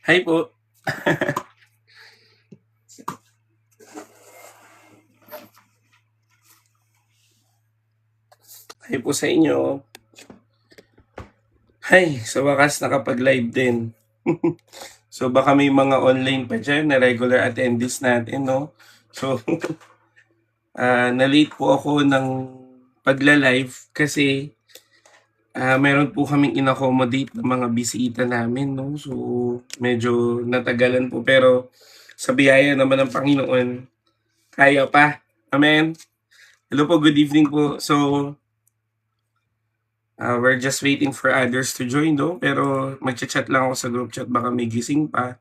Hi po. Hi po sa inyo. Hay, sa wakas nakapag-live din. So baka may mga online pa dyan na regular attendees natin, no? So, na-late po ako ng pagla-live kasi meron po kaming in-accommodate ng mga bisita namin, no? So, medyo natagalan po pero sa biyaya naman ng Panginoon, kaya pa. Amen. Hello po, good evening po. So, we're just waiting for others to join, no? Pero magchat-chat lang ako sa group chat, baka may gising pa.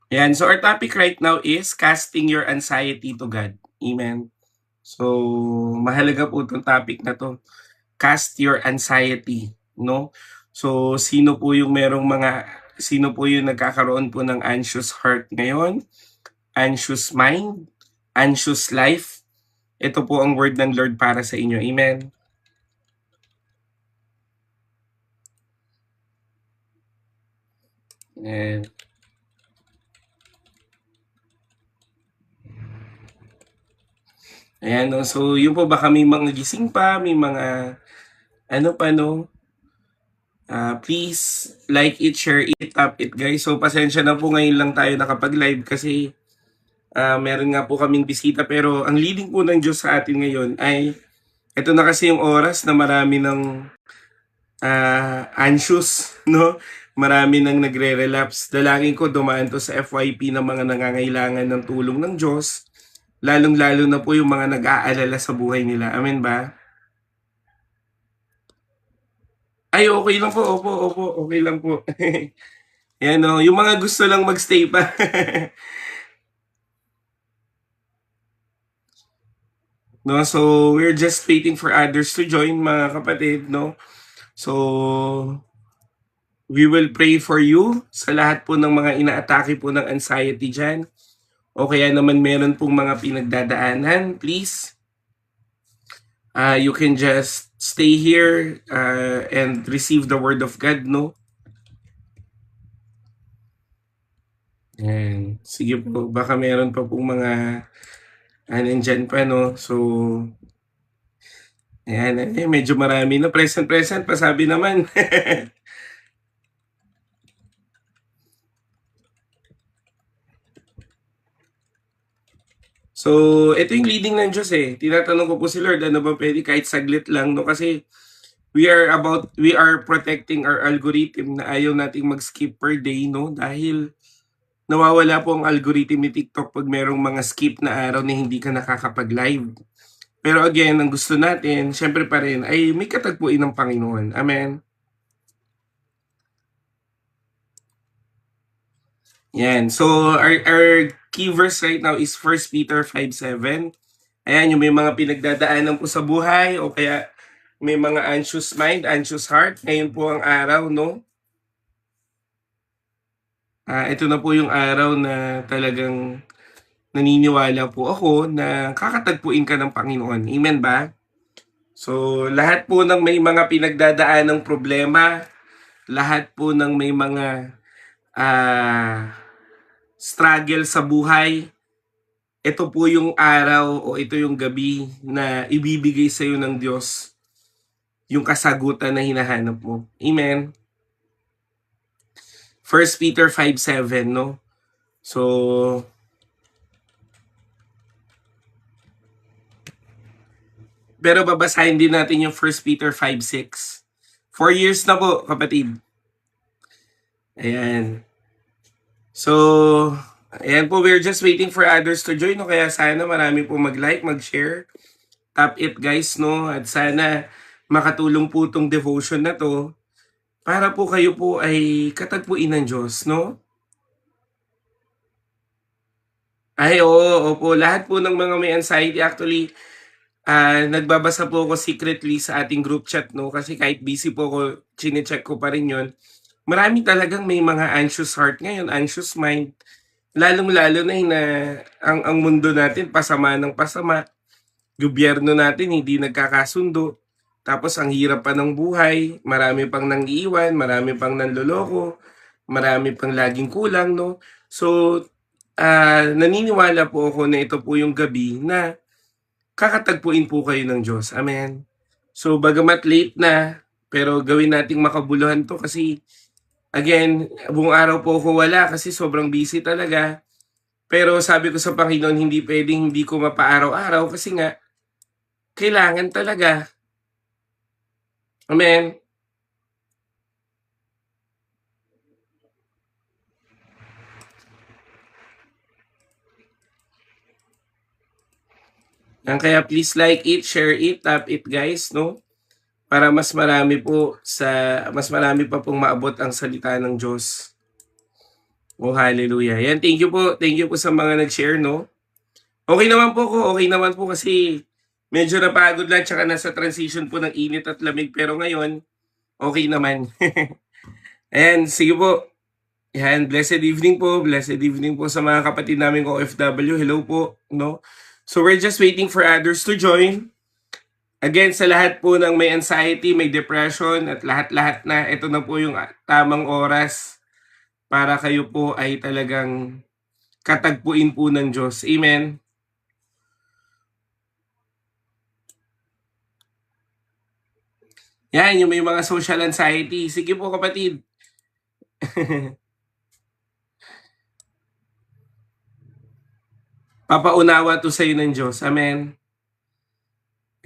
Ayan, so our topic right now is casting your anxiety to God. Amen. So, mahalaga po itong topic na to. Cast your anxiety, no? So, sino po yung nagkakaroon po ng anxious heart ngayon? Anxious mind? Anxious life? Ito po ang word ng Lord para sa inyo. Amen. And ayan, no? So, yun po, baka may mga gising pa, may mga ano pa, no? Please like it, share it, tap it, guys. So, pasensya na po ngayon lang tayo nakapag-live kasi meron nga po kaming bisita. Pero ang leading po ng Diyos sa atin ngayon ay ito na kasi yung oras na marami ng anxious, no? Marami nang nagre-relapse. Dalangin ko dumaan to sa FYP ng mga nangangailangan ng tulong ng Diyos. Lalong-lalo na po yung mga nag-aalala sa buhay nila. Amen ba? Ay, okay lang po. Opo. Okay lang po. Yan o. Yung mga gusto lang magstay pa. No, so we're just waiting for others to join, mga kapatid, no? So we will pray for you sa lahat po ng mga inaatake po ng anxiety dyan. O kaya naman meron pong mga pinagdadaanan, please. You can just stay here and receive the word of God, no? Yan. Sige po, baka meron pa pong mga nandyan pa, no? So, ayan, medyo marami na. Present pa, sabi naman. So, ito yung leading ng Diyos eh. Tinatanong ko po si Lord, ano ba pwede kahit saglit lang, no? Kasi we are protecting our algorithm na ayaw nating mag-skip per day, no? Dahil nawawala po ang algorithm ni TikTok pag merong mga skip na araw na hindi ka nakakapag-live. Pero again, ang gusto natin, syempre pa rin, ay may katagpuin ng Panginoon. Amen? Yan. So, our key verse right now is 1 Peter 5:7. Ayan, yung may mga pinagdadaanan po sa buhay o kaya may mga anxious mind, anxious heart. Ngayon po ang araw, no? Ito na po yung araw na talagang naniniwala po ako na kakatagpuin ka ng Panginoon. Amen ba? So, lahat po ng may mga pinagdadaan ng problema, lahat po ng may mga struggle sa buhay, ito po yung araw o ito yung gabi na ibibigay sa iyo ng Diyos yung kasagutan na hinahanap mo. Amen? 1 Peter 5:7, no? So, pero babasahin din natin yung 1 Peter 5:6. 4 years na po, kapatid. Ayan. So, ayan po, we're just waiting for others to join. No? Kaya sana marami po mag-like, mag-share. Tap it, guys, no? At sana makatulong po itong devotion na to para po kayo po ay katagpuin ng Diyos, no? Ay, oo, opo. Lahat po ng mga may anxiety, actually, nagbabasa po ako secretly sa ating group chat, no? Kasi kahit busy po ako, chinecheck ko pa rin yon. marami talagang may mga anxious heart ngayon, anxious mind. Lalong-lalo na na ang mundo natin pasama ng pasama, gobyerno natin hindi nagkakasundo, tapos ang hirap pa ng buhay, marami pang nang-iiwan, marami pang nanloloko, marami pang laging kulang, no? So, naniniwala po ako na ito po yung gabi na kakatagpuin po kayo ng Diyos. Amen. So, bagamat late na, pero gawin nating makabuluhan 'to kasi again, buong araw po ako wala kasi sobrang busy talaga. Pero sabi ko sa Panginoon, hindi puwedeng hindi ko mapa-araw-araw kasi nga kailangan talaga. Amen. 'Yan, kaya please like it, share it, tap it guys, 'no? Para mas marami pa pong maabot ang salita ng Diyos. Oh, hallelujah. Yan, thank you po. Thank you po sa mga nag-share, no? Okay naman po ko, okay naman po kasi medyo napagod lang tsaka nasa transition po ng init at lamig pero ngayon, okay naman. Ayan, sige po. Yan, blessed evening po sa mga kapatid naming OFW. Hello po, no? So we're just waiting for others to join. Again, sa lahat po ng may anxiety, may depression at lahat-lahat na, ito na po yung tamang oras para kayo po ay talagang katagpuin po ng Diyos. Amen. Yan, yung may mga social anxiety. Sige po kapatid. Papaunawa to sa'yo ng Diyos. Amen.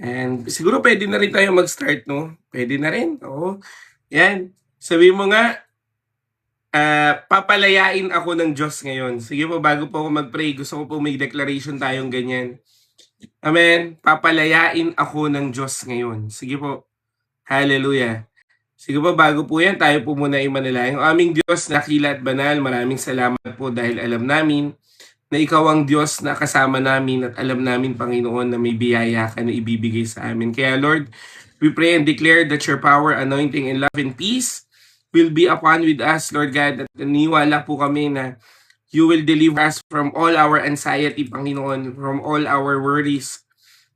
And siguro pwede na rin tayo mag-start, no? Pwede na rin. Oo. Yan. Sabi mo nga, papalayain ako ng Diyos ngayon. Sige po, bago po ako mag-pray, gusto ko po may declaration tayong ganyan. Amen. Papalayain ako ng Diyos ngayon. Sige po. Hallelujah. Sige po, bago po yan, tayo po muna imanalangin. Ang aming Diyos na dakila at banal, maraming salamat po dahil alam namin na ikaw ang Diyos na kasama namin at alam namin, Panginoon, na may biyaya ka na ibibigay sa amin. Kaya Lord, we pray and declare that your power, anointing, and love and peace will be upon with us, Lord God. At naniwala po kami na you will deliver us from all our anxiety, Panginoon, from all our worries.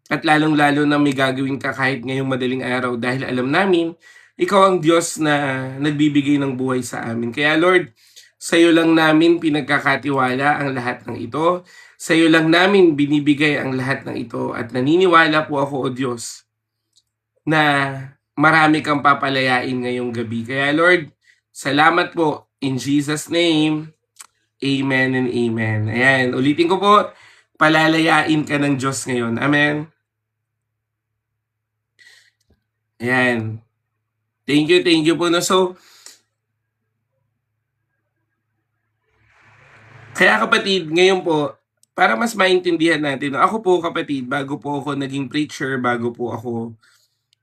At lalong-lalo na may gagawin ka kahit ngayong madaling araw dahil alam namin, ikaw ang Diyos na nagbibigay ng buhay sa amin. Kaya Lord, sa iyo lang namin pinagkakatiwala ang lahat ng ito. Sa iyo lang namin binibigay ang lahat ng ito. At naniniwala po ako, O Diyos, na marami kang papalayain ngayong gabi. Kaya Lord, salamat po. In Jesus' name, amen and amen. Ayan, ulitin ko po, palalayain ka ng Diyos ngayon. Amen. Ayan. Thank you po. No? So, kaya kapatid, ngayon po, para mas maintindihan natin, no? Ako po kapatid, bago po ako naging preacher, bago po ako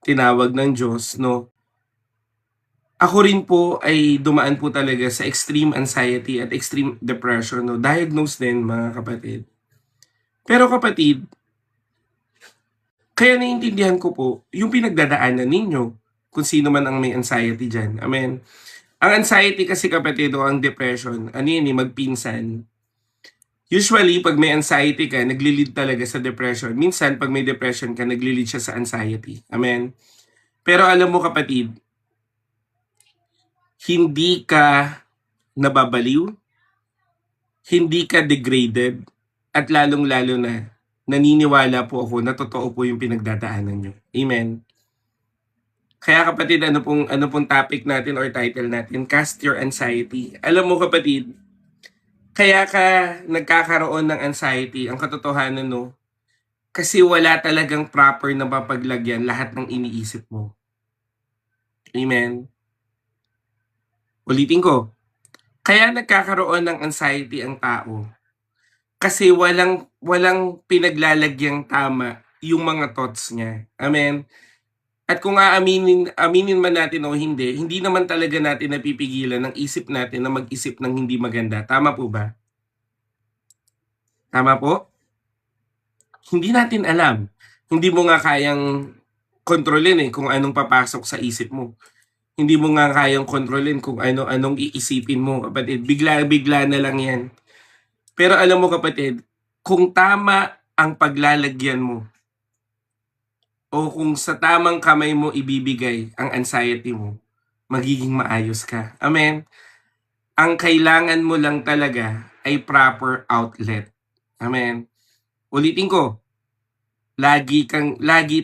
tinawag ng Diyos, no? Ako rin po ay dumaan po talaga sa extreme anxiety at extreme depression, no? Diagnosed din, mga kapatid. Pero kapatid, kaya naiintindihan ko po yung pinagdadaanan ninyo kung sino man ang may anxiety dyan. Amen. Ang anxiety kasi kapatid o ang depression, ano yun magpinsan. Usually, pag may anxiety ka, nagli-lead talaga sa depression. Minsan, pag may depression ka, nagli-lead siya sa anxiety. Amen. Pero alam mo kapatid, hindi ka nababaliw, hindi ka degraded, at lalong-lalo na, naniniwala po ako na totoo po yung pinagdadaanan nyo. Amen. Kaya kapatid, ano pong topic natin or title natin? Cast your anxiety. Alam mo kapatid, kaya ka nagkakaroon ng anxiety, ang katotohanan no, kasi wala talagang proper na mapaglagyan lahat ng iniisip mo. Amen. Ulitin ko. Kaya nagkakaroon ng anxiety ang tao kasi walang pinaglalagyang tama yung mga thoughts niya. Amen. At kung aminin man natin o hindi naman talaga natin napipigilan ng isip natin na mag-isip ng hindi maganda. Tama po ba? Tama po? Hindi natin alam. Hindi mo nga kayang kontrolin kung anong papasok sa isip mo. Hindi mo nga kayang kontrolin kung ano-anong iisipin mo, kapatid. Bigla-bigla na lang yan. Pero alam mo, kapatid, kung tama ang paglalagyan mo o kung sa tamang kamay mo ibibigay ang anxiety mo, magiging maayos ka. Amen? Ang kailangan mo lang talaga ay proper outlet. Amen? Ulitin ko, lagi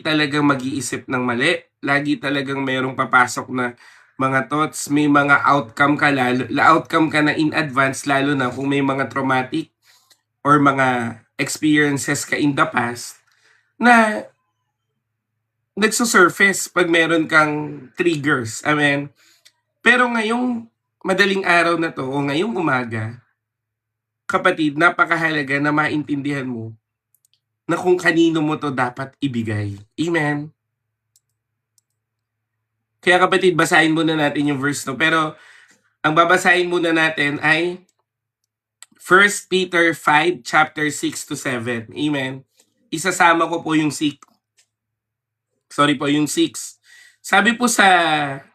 talagang mag-iisip ng mali, lagi talagang mayroong papasok na mga thoughts, may mga outcome ka na in advance, lalo na kung may mga traumatic or mga experiences ka in the past na nagsusurface pag meron kang triggers. Amen. Pero ngayong madaling araw na to o ngayong umaga, kapatid, napakahalaga na maintindihan mo na kung kanino mo to dapat ibigay. Amen. Kaya kapatid, basahin muna natin yung verse no. Pero ang babasahin muna natin ay 1 Peter 5, chapter 6 to 7. Amen. Isasama ko po yung 6. Yung 6. Sabi po sa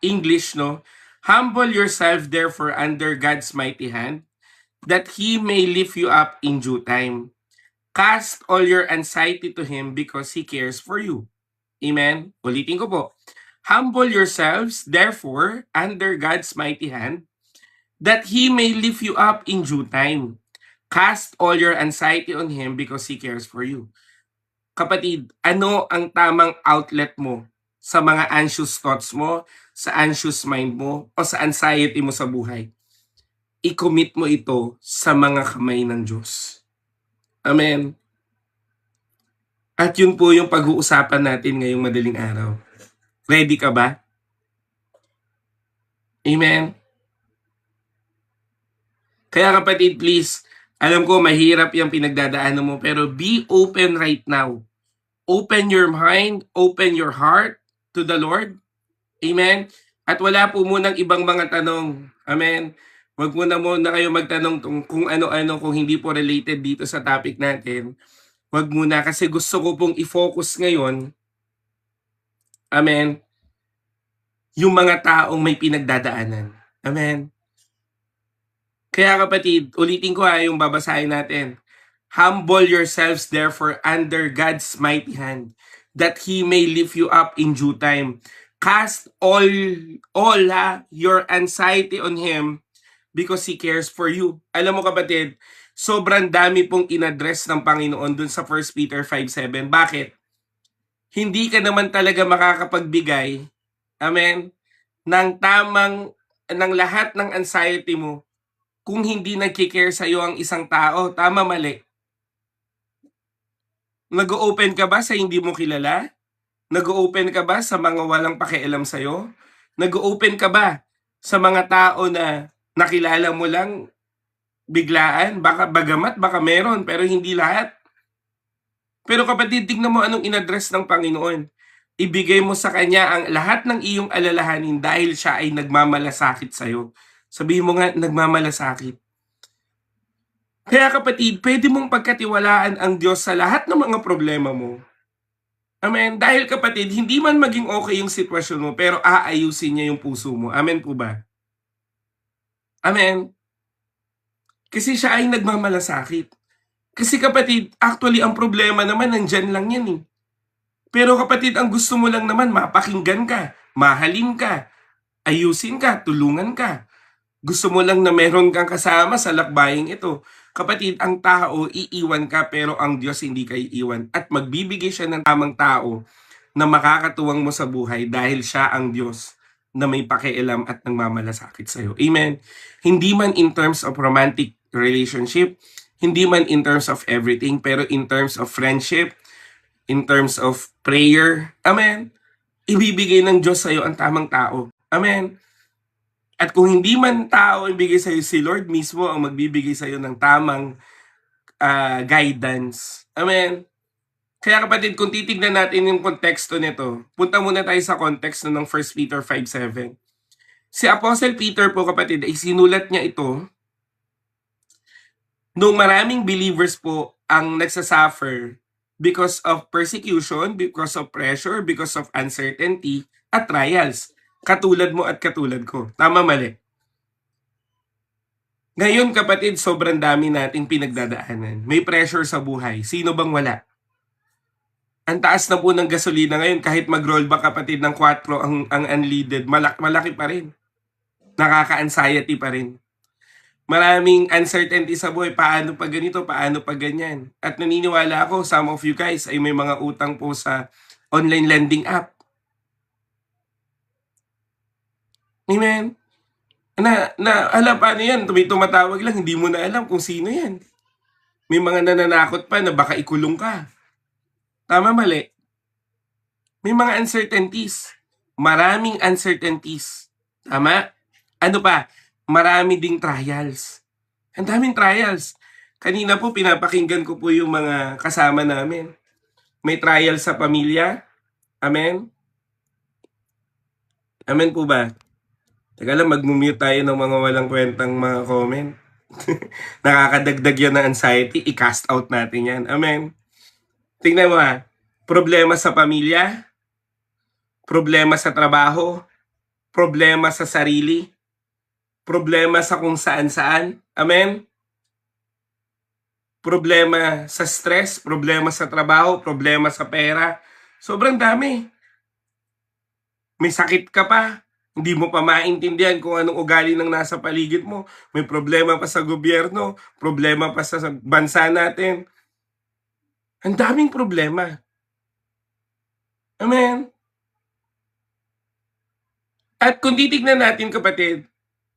English, no, humble yourself therefore under God's mighty hand, that He may lift you up in due time. Cast all your anxiety to Him because He cares for you. Amen? Ulitin ko po. Humble yourselves therefore under God's mighty hand, that He may lift you up in due time. Cast all your anxiety on Him because He cares for you. Kapatid, ano ang tamang outlet mo sa mga anxious thoughts mo, sa anxious mind mo, o sa anxiety mo sa buhay? I-commit mo ito sa mga kamay ng Diyos. Amen. At yun po yung pag-uusapan natin ngayong madaling araw. Ready ka ba? Amen. Kaya kapatid, please, alam ko mahirap yung pinagdadaanan mo, pero be open right now. Open your mind, open your heart to the Lord. Amen? At wala po munang ibang mga tanong. Amen? Huwag muna kayo magtanong kung ano-ano, kung hindi po related dito sa topic natin. Huwag muna, kasi gusto ko pong i-focus ngayon, amen, yung mga taong may pinagdadaanan. Amen? Kaya kapatid, ulitin ko yung babasahin natin. Humble yourselves therefore under God's mighty hand, that He may lift you up in due time. Cast all your anxiety on Him because He cares for you. Alam mo kapatid, sobrang dami pong inaddress ng Panginoon dun sa 1 Peter 5:7. Bakit? Hindi ka naman talaga makakapagbigay, amen, ng lahat ng anxiety mo kung hindi nagkikare sa iyo ang isang tao. Tama, mali? Nag-open ka ba sa hindi mo kilala? Nag-open ka ba sa mga walang pakialam sa'yo? Nag-open ka ba sa mga tao na nakilala mo lang biglaan? Baka meron, pero hindi lahat. Pero kapatid, tignan mo anong inaddress ng Panginoon. Ibigay mo sa Kanya ang lahat ng iyong alalahanin dahil siya ay nagmamalasakit sa'yo. Sabihin mo nga, nagmamalasakit. Kaya kapatid, pwede mong pagkatiwalaan ang Diyos sa lahat ng mga problema mo. Amen. Dahil kapatid, hindi man maging okay yung sitwasyon mo, pero aayusin niya yung puso mo. Amen po ba? Amen. Kasi siya ay nagmamalasakit. Kasi kapatid, actually ang problema naman nandyan lang yan eh. Pero kapatid, ang gusto mo lang naman, mapakinggan ka, mahalin ka, ayusin ka, tulungan ka. Gusto mo lang na meron kang kasama sa lakbaying ito. Kapatid, ang tao, iiwan ka pero ang Diyos hindi ka iiwan. At magbibigay siya ng tamang tao na makakatuwang mo sa buhay dahil siya ang Diyos na may pakialam at nagmamalasakit sa'yo. Amen? Hindi man in terms of romantic relationship, hindi man in terms of everything, pero in terms of friendship, in terms of prayer, amen, ibibigay ng Diyos sa'yo ang tamang tao. Amen? At kung hindi man tao ibigay sa'yo, si Lord mismo ang magbibigay sa'yo ng tamang guidance. Amen? Kaya kapatid, kung titignan natin yung konteksto nito, punta muna tayo sa konteksto ng 1 Peter 5:7. Si Apostle Peter po kapatid, ay sinulat niya ito nung maraming believers po ang nagsasuffer because of persecution, because of pressure, because of uncertainty, at trials. Katulad mo at katulad ko. Tama, mali? Ngayon kapatid, sobrang dami nating pinagdadaanan. May pressure sa buhay. Sino bang wala? Ang taas na po ng gasolina ngayon, kahit mag-rollback kapatid ng 4 ang unleaded, malaki pa rin. Nakaka-anxiety pa rin. Maraming uncertainty sa buhay. Paano pa ganito? Paano pa ganyan? At naniniwala ako, some of you guys ay may mga utang po sa online lending app. Amen? Alam, paano yan? Tumatawag lang, hindi mo na alam kung sino yan. May mga nananakot pa na baka ikulong ka. Tama, mali? May mga uncertainties. Maraming uncertainties. Tama? Ano pa? Marami ding trials. Ang daming trials. Kanina po, pinapakinggan ko po yung mga kasama namin. May trial sa pamilya. Amen? Amen po ba? Teka lang, mag-mute tayo ng mga walang kwentang mga comment. Nakakadagdag yan ng anxiety. I-cast out natin yan. Amen? Tingnan mo ha. Problema sa pamilya. Problema sa trabaho. Problema sa sarili. Problema sa kung saan-saan. Amen? Problema sa stress. Problema sa trabaho. Problema sa pera. Sobrang dami. May sakit ka pa. Hindi mo pa maintindihan kung anong ugali ng nasa paligid mo. May problema pa sa gobyerno. Problema pa sa bansa natin. Ang daming problema. Amen? At kung titignan natin kapatid,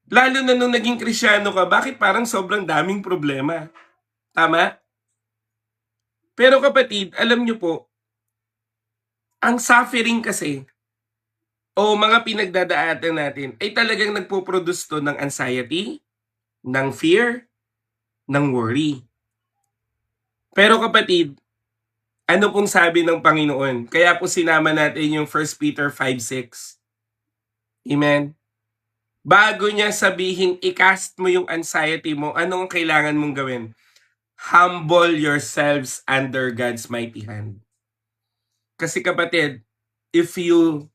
lalo na nung naging Krisyano ka, bakit parang sobrang daming problema? Tama? Pero kapatid, alam nyo po, ang suffering kasi, o mga pinagdadaanan natin, ay talagang nagpo-produce to ng anxiety, ng fear, ng worry. Pero kapatid, ano pong sabi ng Panginoon? Kaya po sinama natin yung 1 Peter 5:6. Amen? Bago niya sabihin, i-cast mo yung anxiety mo, anong kailangan mong gawin? Humble yourselves under God's mighty hand. Kasi kapatid, if you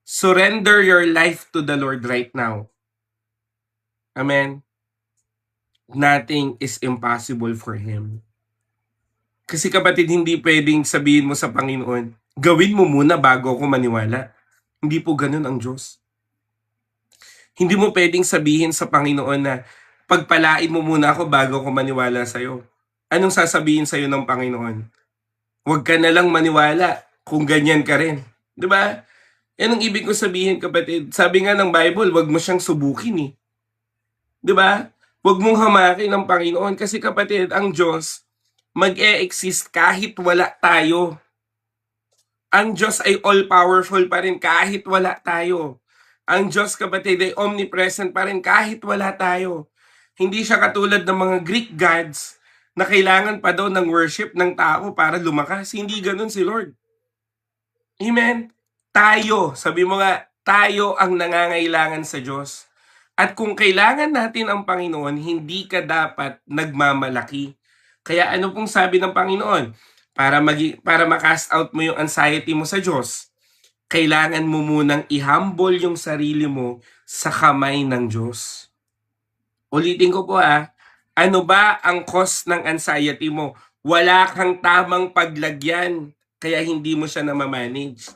surrender your life to the Lord right now, amen, nothing is impossible for Him. Kasi kapatid, hindi pwedeng sabihin mo sa Panginoon, gawin mo muna bago ako maniwala. Hindi po ganun ang Diyos. Hindi mo pwedeng sabihin sa Panginoon na pagpalain mo muna ako bago ako maniwala sa'yo. Anong sasabihin sa'yo ng Panginoon? Huwag ka na lang maniwala kung ganyan ka rin. Diba? Yan ang ibig ko sabihin kapatid. Sabi nga ng Bible, huwag mo siyang subukin eh. Diba? Huwag mong hamakin ng Panginoon kasi kapatid, ang Diyos mag-e-exist kahit wala tayo. Ang Diyos ay all-powerful pa rin kahit wala tayo. Ang Diyos kapatid ay omnipresent pa rin kahit wala tayo. Hindi siya katulad ng mga Greek gods na kailangan pa daw ng worship ng tao para lumakas. Hindi ganun si Lord. Amen? Tayo, sabi mo nga, tayo ang nangangailangan sa Diyos. At kung kailangan natin ang Panginoon, hindi ka dapat nagmamalaki. Kaya ano pong sabi ng Panginoon? Para ma-cast out mo yung anxiety mo sa Diyos, kailangan mo munang i-humble yung sarili mo sa kamay ng Diyos. Ulitin ko po ano ba ang cause ng anxiety mo? Wala kang tamang paglagyan, kaya hindi mo siya na-manage.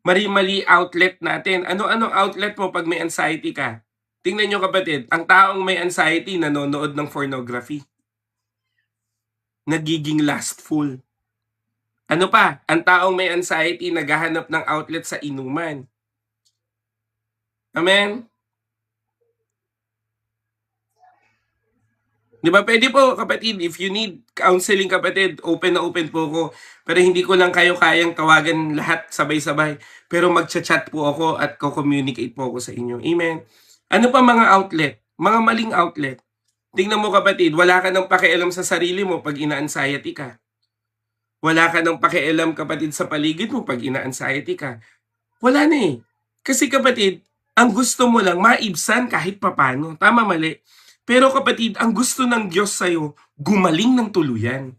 Mali-mali outlet natin. Ano-anong outlet mo pag may anxiety ka? Tingnan nyo kapatid, ang taong may anxiety nanonood ng pornography. Nagiging lustful. Ano pa? Ang taong may anxiety naghahanap ng outlet sa inuman. Amen? Di ba? Pwede po kapatid, if you need counseling kapatid, open na open po ako. Pero hindi ko lang kayo kayang tawagan lahat sabay-sabay. Pero magchat-chat po ako at ko-communicate po ako sa inyo. Amen? Ano pa mga outlet? Mga maling outlet. Tingnan mo kapatid, wala ka nang pakialam sa sarili mo pag ina-anxiety ka. Wala ka nang pakialam kapatid sa paligid mo pag ina-anxiety ka. Wala na eh. Kasi kapatid, ang gusto mo lang maibsan kahit papano. Tama, mali. Pero kapatid, ang gusto ng Diyos sa'yo, gumaling ng tuluyan.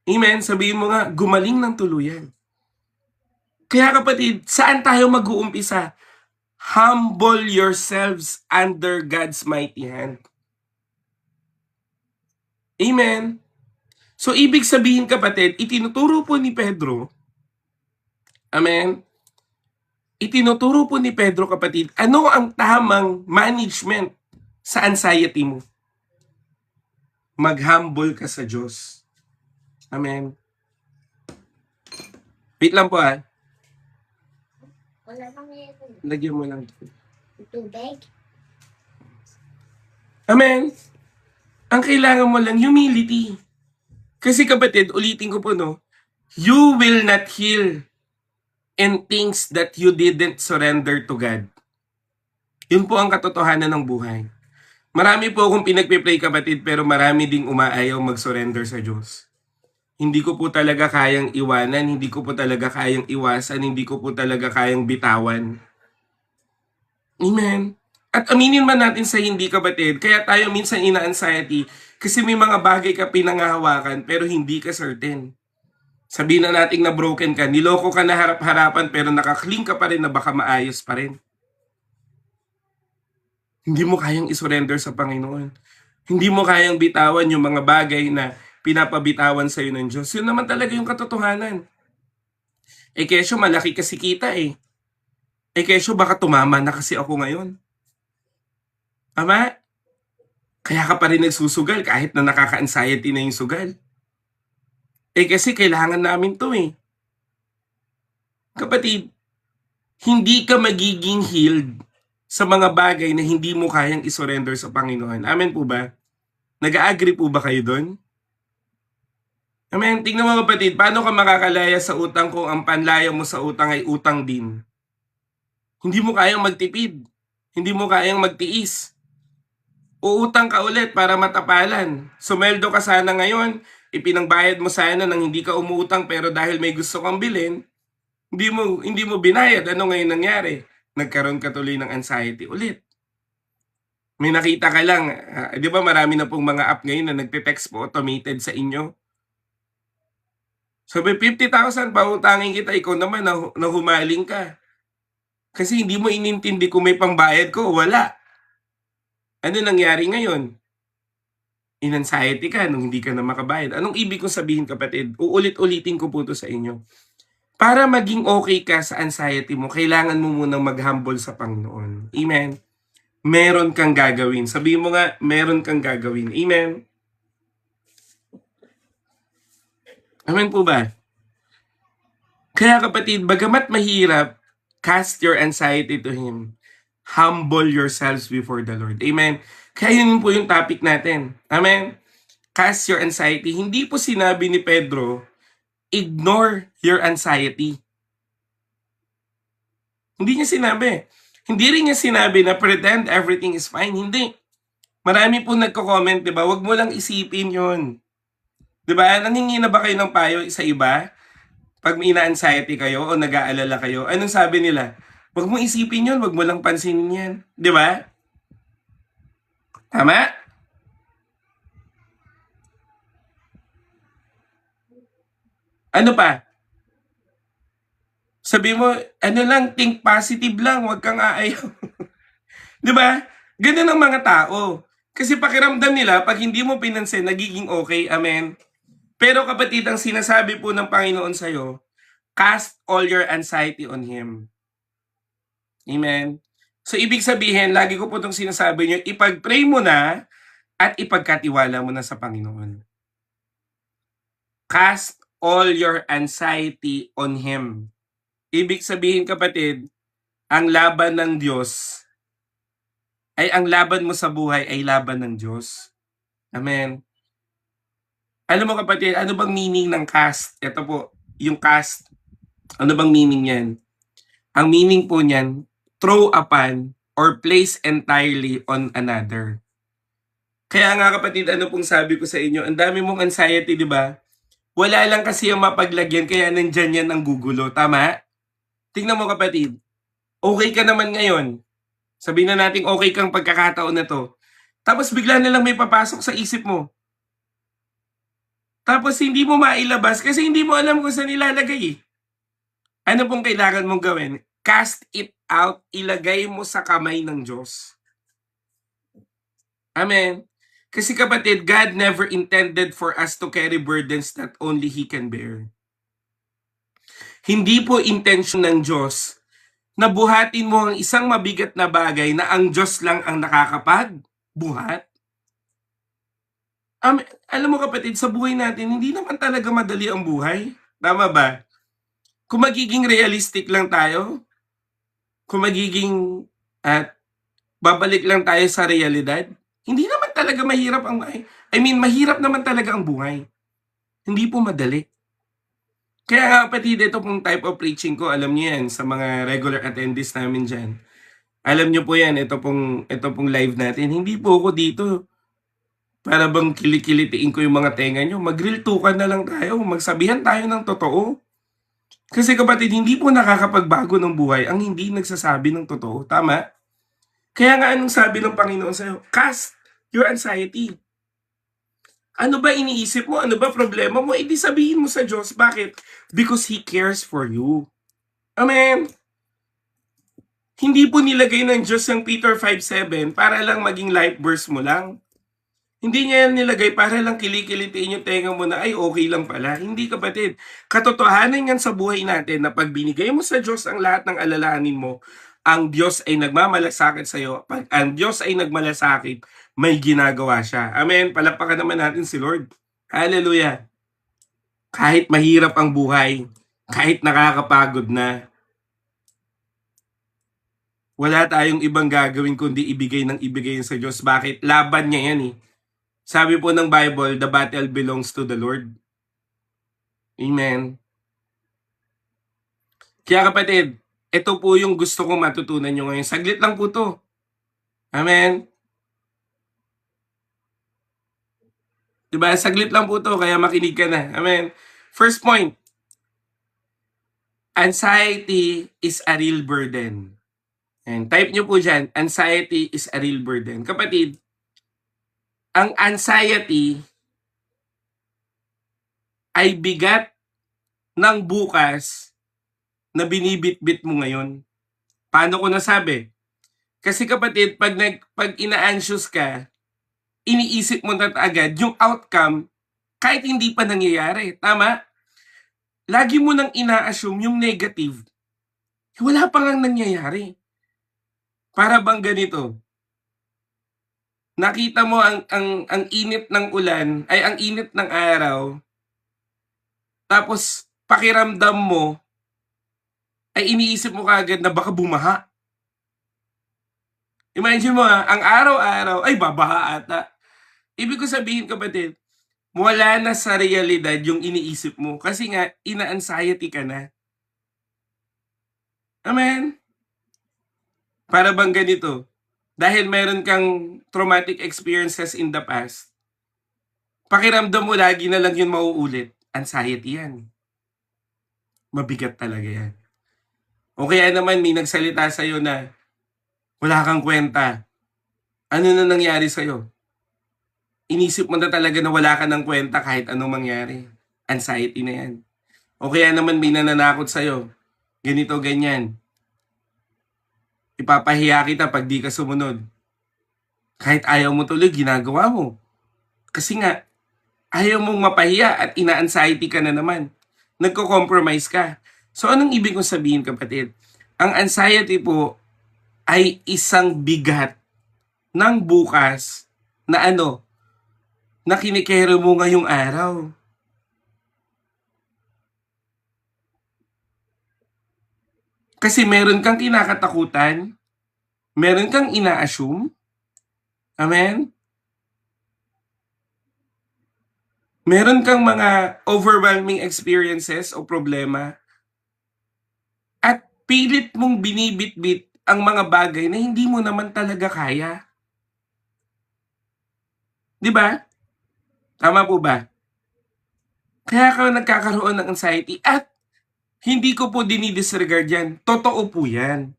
Amen? Sabihin mo nga, gumaling ng tuluyan. Kaya kapatid, saan tayo mag-uumpisa? Humble yourselves under God's mighty hand. Amen? So, ibig sabihin kapatid, itinuturo po ni Pedro, amen? Itinuturo po ni Pedro kapatid, ano ang tamang management sa anxiety mo? Mag-humble ka sa Diyos. Amen? Wait lang po Wala bang ito? Lagyan mo lang. Tubig? Amen? Ang kailangan mo lang, humility. Kasi kapatid, ulitin ko po no, you will not heal in things that you didn't surrender to God. Yun po ang katotohanan ng buhay. Marami po akong pinagpipray kapatid, pero marami ding umaayaw mag-surrender sa Diyos. Hindi ko po talaga kayang iwanan, hindi ko po talaga kayang iwasan, hindi ko po talaga kayang bitawan. Amen. At aminin man natin sa hindi kapatid, kaya tayo minsan ina-anxiety kasi may mga bagay ka pinangahawakan pero hindi ka certain. Sabihin na natin na broken ka, niloko ka na harap-harapan pero nakakling ka pa rin na baka maayos pa rin. Hindi mo kayang isurrender sa Panginoon. Hindi mo kayang bitawan yung mga bagay na pinapabitawan sa'yo ng Diyos. Yun naman talaga yung katotohanan. Kesyo malaki kasi kita kesyo baka tumama na kasi ako ngayon. Tama? Kaya ka pa rin nagsusugal kahit na nakaka-anxiety na yung sugal. Kasi kailangan namin to Kapatid, hindi ka magiging healed sa mga bagay na hindi mo kayang isurrender sa Panginoon. Amen po ba? Nag-agree po ba kayo doon? Amen. Tingnan mo kapatid, paano ka makakalaya sa utang kung ang panlaya mo sa utang ay utang din? Hindi mo kayang magtipid. Hindi mo kayang magtiis. Uutang ka ulit para matapalan. Sumeldo ka sana ngayon, ipinangbayad mo sana nang hindi ka umuutang pero dahil may gusto kang bilhin, hindi mo binayad. Ano ngayon nangyari? Nagkaroon ka tuloy ng anxiety ulit. May nakita ka lang, di ba marami na pong mga app ngayon na nagte-text po automated sa inyo? Sabi, 50,000 pautangin kita, ikaw naman na humaling ka. Kasi hindi mo inintindi kung may pambayad ko, wala. Ano nangyari ngayon? In-anxiety ka nung hindi ka na makabayad. Anong ibig kong sabihin kapatid? Uulit-ulitin ko po to sa inyo. Para maging okay ka sa anxiety mo, kailangan mo munang mag-humble sa Panginoon. Amen? Meron kang gagawin. Sabihin mo nga, meron kang gagawin. Amen? Amen po ba? Kaya kapatid, bagamat mahirap, cast your anxiety to Him. Humble yourselves before the Lord. Amen? Kaya yun po yung topic natin. Amen? Cast your anxiety. Hindi po sinabi ni Pedro, ignore your anxiety. Hindi niya sinabi. Hindi rin niya sinabi na pretend everything is fine. Hindi. Marami po nagko-comment, di ba? Huwag mo lang isipin yun. Di ba? Nangingi na ba kayo ng payo sa iba? Pag may ina-anxiety kayo o nag-aalala kayo, anong sabi nila? Huwag mo isipin yun, huwag mo lang pansinin yan. Di ba? Tama? Ano pa? Sabi mo, ano lang, think positive lang, huwag kang aayaw. Di ba? Ganun ang mga tao. Kasi pakiramdam nila, pag hindi mo pinansin, nagiging okay, amen? Pero kapatid, ang sinasabi po ng Panginoon sa'yo, cast all your anxiety on Him. Amen? So, ibig sabihin, lagi ko po itong sinasabi nyo, ipag-pray mo na at ipagkatiwala mo na sa Panginoon. Cast all your anxiety on Him. Ibig sabihin kapatid, ang laban ng Diyos ay ang laban mo sa buhay ay laban ng Diyos. Amen. Alam mo kapatid, ano bang meaning ng cast? Ito po, yung cast. Ano bang meaning yan? Ang meaning po niyan, throw upon or place entirely on another. Kaya nga kapatid, ano pong sabi ko sa inyo, ang dami mong anxiety, di ba? Wala lang kasi yung mapaglagyan, kaya nandyan yan ang gugulo. Tama? Tingnan mo kapatid, okay ka naman ngayon. Sabihin na natin okay kang pagkakataon na to. Tapos bigla na lang may papasok sa isip mo. Tapos hindi mo mailabas kasi hindi mo alam kung saan ilalagay. Ano pong kailangan mong gawin? Cast it out, ilagay mo sa kamay ng Diyos. Amen. Kasi kapatid, God never intended for us to carry burdens that only He can bear. Hindi po intention ng Diyos na buhatin mo ang isang mabigat na bagay na ang Diyos lang ang nakakapagbuhat. Alam mo kapatid, sa buhay natin, hindi naman talaga madali ang buhay. Tama ba? Kung magiging realistic lang tayo, kung magiging at babalik lang tayo sa realidad, hindi naman talaga mahirap ang buhay. Mahirap naman talaga ang buhay. Hindi po madali. Kaya nga kapatid, ito pong type of preaching ko, alam niyo yan, sa mga regular attendees namin dyan. Alam niyo po yan, ito pong live natin. Hindi po ako dito para bang kilikilitiin ko yung mga tenga nyo. Mag-real tukan na lang tayo. Magsabihan tayo ng totoo. Kasi kapatid, hindi po nakakapagbago ng buhay ang hindi nagsasabi ng totoo. Tama? Kaya nga anong sabi ng Panginoon sa'yo? Cast your anxiety. Ano ba iniisip mo? Ano ba problema mo? Di sabihin mo sa Diyos. Bakit? Because He cares for you. Amen? Hindi po nilagay ng Diyos ang Peter 5:7 para lang maging life verse mo lang. Hindi niya yan nilagay para lang kilikilitiin yung tenga mo na ay okay lang pala. Hindi kapatid. Katotohanan yan sa buhay natin na pag binigay mo sa Diyos ang lahat ng alalahanin mo, ang Diyos ay nagmamalasakit sa iyo. Pag ang Diyos ay nagmalasakit, may ginagawa siya. Amen. Palakpakan naman natin si Lord. Hallelujah. Kahit mahirap ang buhay, kahit nakakapagod na, wala tayong ibang gagawin kundi ibigay ng ibigay sa Diyos. Bakit? Laban niya yan eh. Sabi po ng Bible, the battle belongs to the Lord. Amen. Kaya kapatid, ito po yung gusto kong matutunan nyo ngayon. Saglit lang po to. Amen. Diba? Saglit lang po to, kaya makinig ka na. Amen. First point, anxiety is a real burden. And type nyo po dyan, anxiety is a real burden. Kapatid, ang anxiety ay bigat ng bukas na binibitbit mo ngayon. Paano ko nasabi? Kasi kapatid, pag ina-anxious ka, iniisip mo na agad yung outcome kahit hindi pa nangyayari. Tama? Lagi mo nang ina-assume yung negative. Wala pa nga nangyayari. Para bang ganito? Nakita mo ang init ng ulan, ay ang init ng araw, tapos pakiramdam mo, ay iniisip mo kagad na baka bumaha. Imagine mo ang araw-araw, ay babaha ata. Ibig ko sabihin kapatid, wala na sa realidad yung iniisip mo kasi nga ina-anxiety ka na. Amen? Para bang ganito? Dahil meron kang traumatic experiences in the past, pakiramdam mo lagi na lang yun mauulit. Anxiety yan. Mabigat talaga yan. O kaya naman may nagsalita sa'yo na wala kang kwenta. Ano na nangyari sa'yo? Inisip mo na talaga na wala ka ng kwenta kahit anong mangyari. Anxiety na yan. O kaya naman may nananakot sa'yo. Ganito, ganyan. Ipapahiya kita pag di ka sumunod. Kahit ayaw mo tuloy, ginagawa mo. Kasi nga, ayaw mong mapahiya at ina-anxiety ka na naman. Nagko-compromise ka. So anong ibig kong sabihin kapatid? Ang anxiety po ay isang bigat ng bukas na na kinikero mo ngayong araw. Kasi meron kang kinakatakutan, meron kang ina-assume, amen? Meron kang mga overwhelming experiences o problema at pilit mong binibitbit ang mga bagay na hindi mo naman talaga kaya. Di ba? Tama po ba? Kaya ka nagkakaroon ng anxiety at hindi ko po dinidisregard yan. Totoo po yan.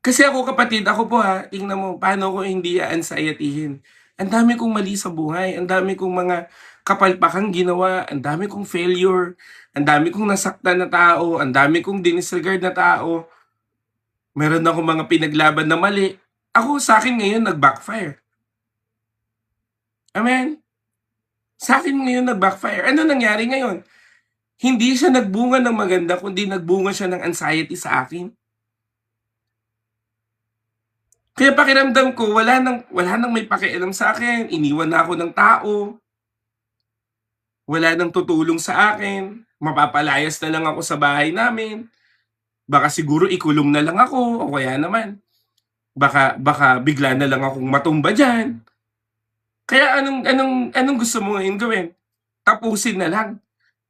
Kasi ako kapatid, ako po tingnan mo, paano ko hindi anxietyhin. Ang dami kong mali sa buhay, ang dami kong mga kapalpakang ginawa, ang dami kong failure, ang dami kong nasaktan na tao, ang dami kong dinisregard na tao. Meron ako mga pinaglaban na mali. Ako, sa akin ngayon, nag-backfire. Amen? Sa akin ngayon, nag-backfire. Ano nangyari ngayon? Hindi siya nagbunga ng maganda, kundi nagbunga siya ng anxiety sa akin. Kaya pakiramdam ko, wala nang may pakialam sa akin. Iniwan na ako ng tao. Wala nang tutulong sa akin. Mapapalayas na lang ako sa bahay namin. Baka siguro ikulong na lang ako, o kaya naman, baka bigla na lang akong matumba dyan. Kaya anong gusto mo ngayon gawin? Tapusin na lang.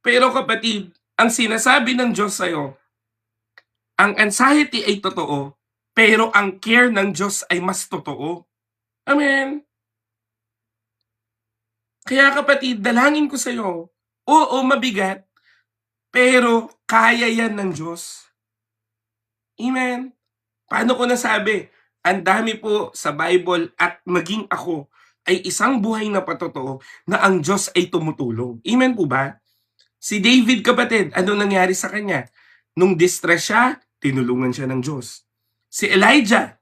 Pero kapatid, ang sinasabi ng Diyos sa'yo, ang anxiety ay totoo, pero ang care ng Diyos ay mas totoo. Amen. Kaya kapatid, dalangin ko sa'yo, oo, mabigat, pero kaya yan ng Diyos. Amen. Paano ko nasabi? Ang dami po sa Bible at maging ako ay isang buhay na patotoo na ang Diyos ay tumutulong. Amen po ba? Si David kapatid, ano nangyari sa kanya? Nung distress siya, tinulungan siya ng Diyos. Si Elijah,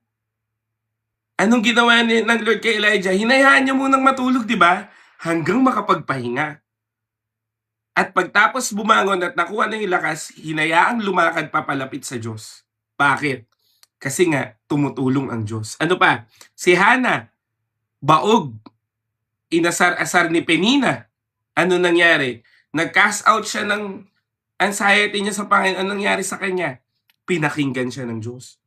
anong ginawa ng Lord kay Elijah? Hinayaan niya munang matulog, di ba? Hanggang makapagpahinga. At pagtapos bumangon at nakuha ng lakas, hinayaang lumakad papalapit sa Diyos. Bakit? Kasi nga, tumutulong ang Diyos. Ano pa? Si Hana, baog, inasar-asar ni Penina. Ano nangyari? Nag-cast out siya ng anxiety niya sa Panginoon. Anong nangyari sa kanya? Pinakinggan siya ng Diyos.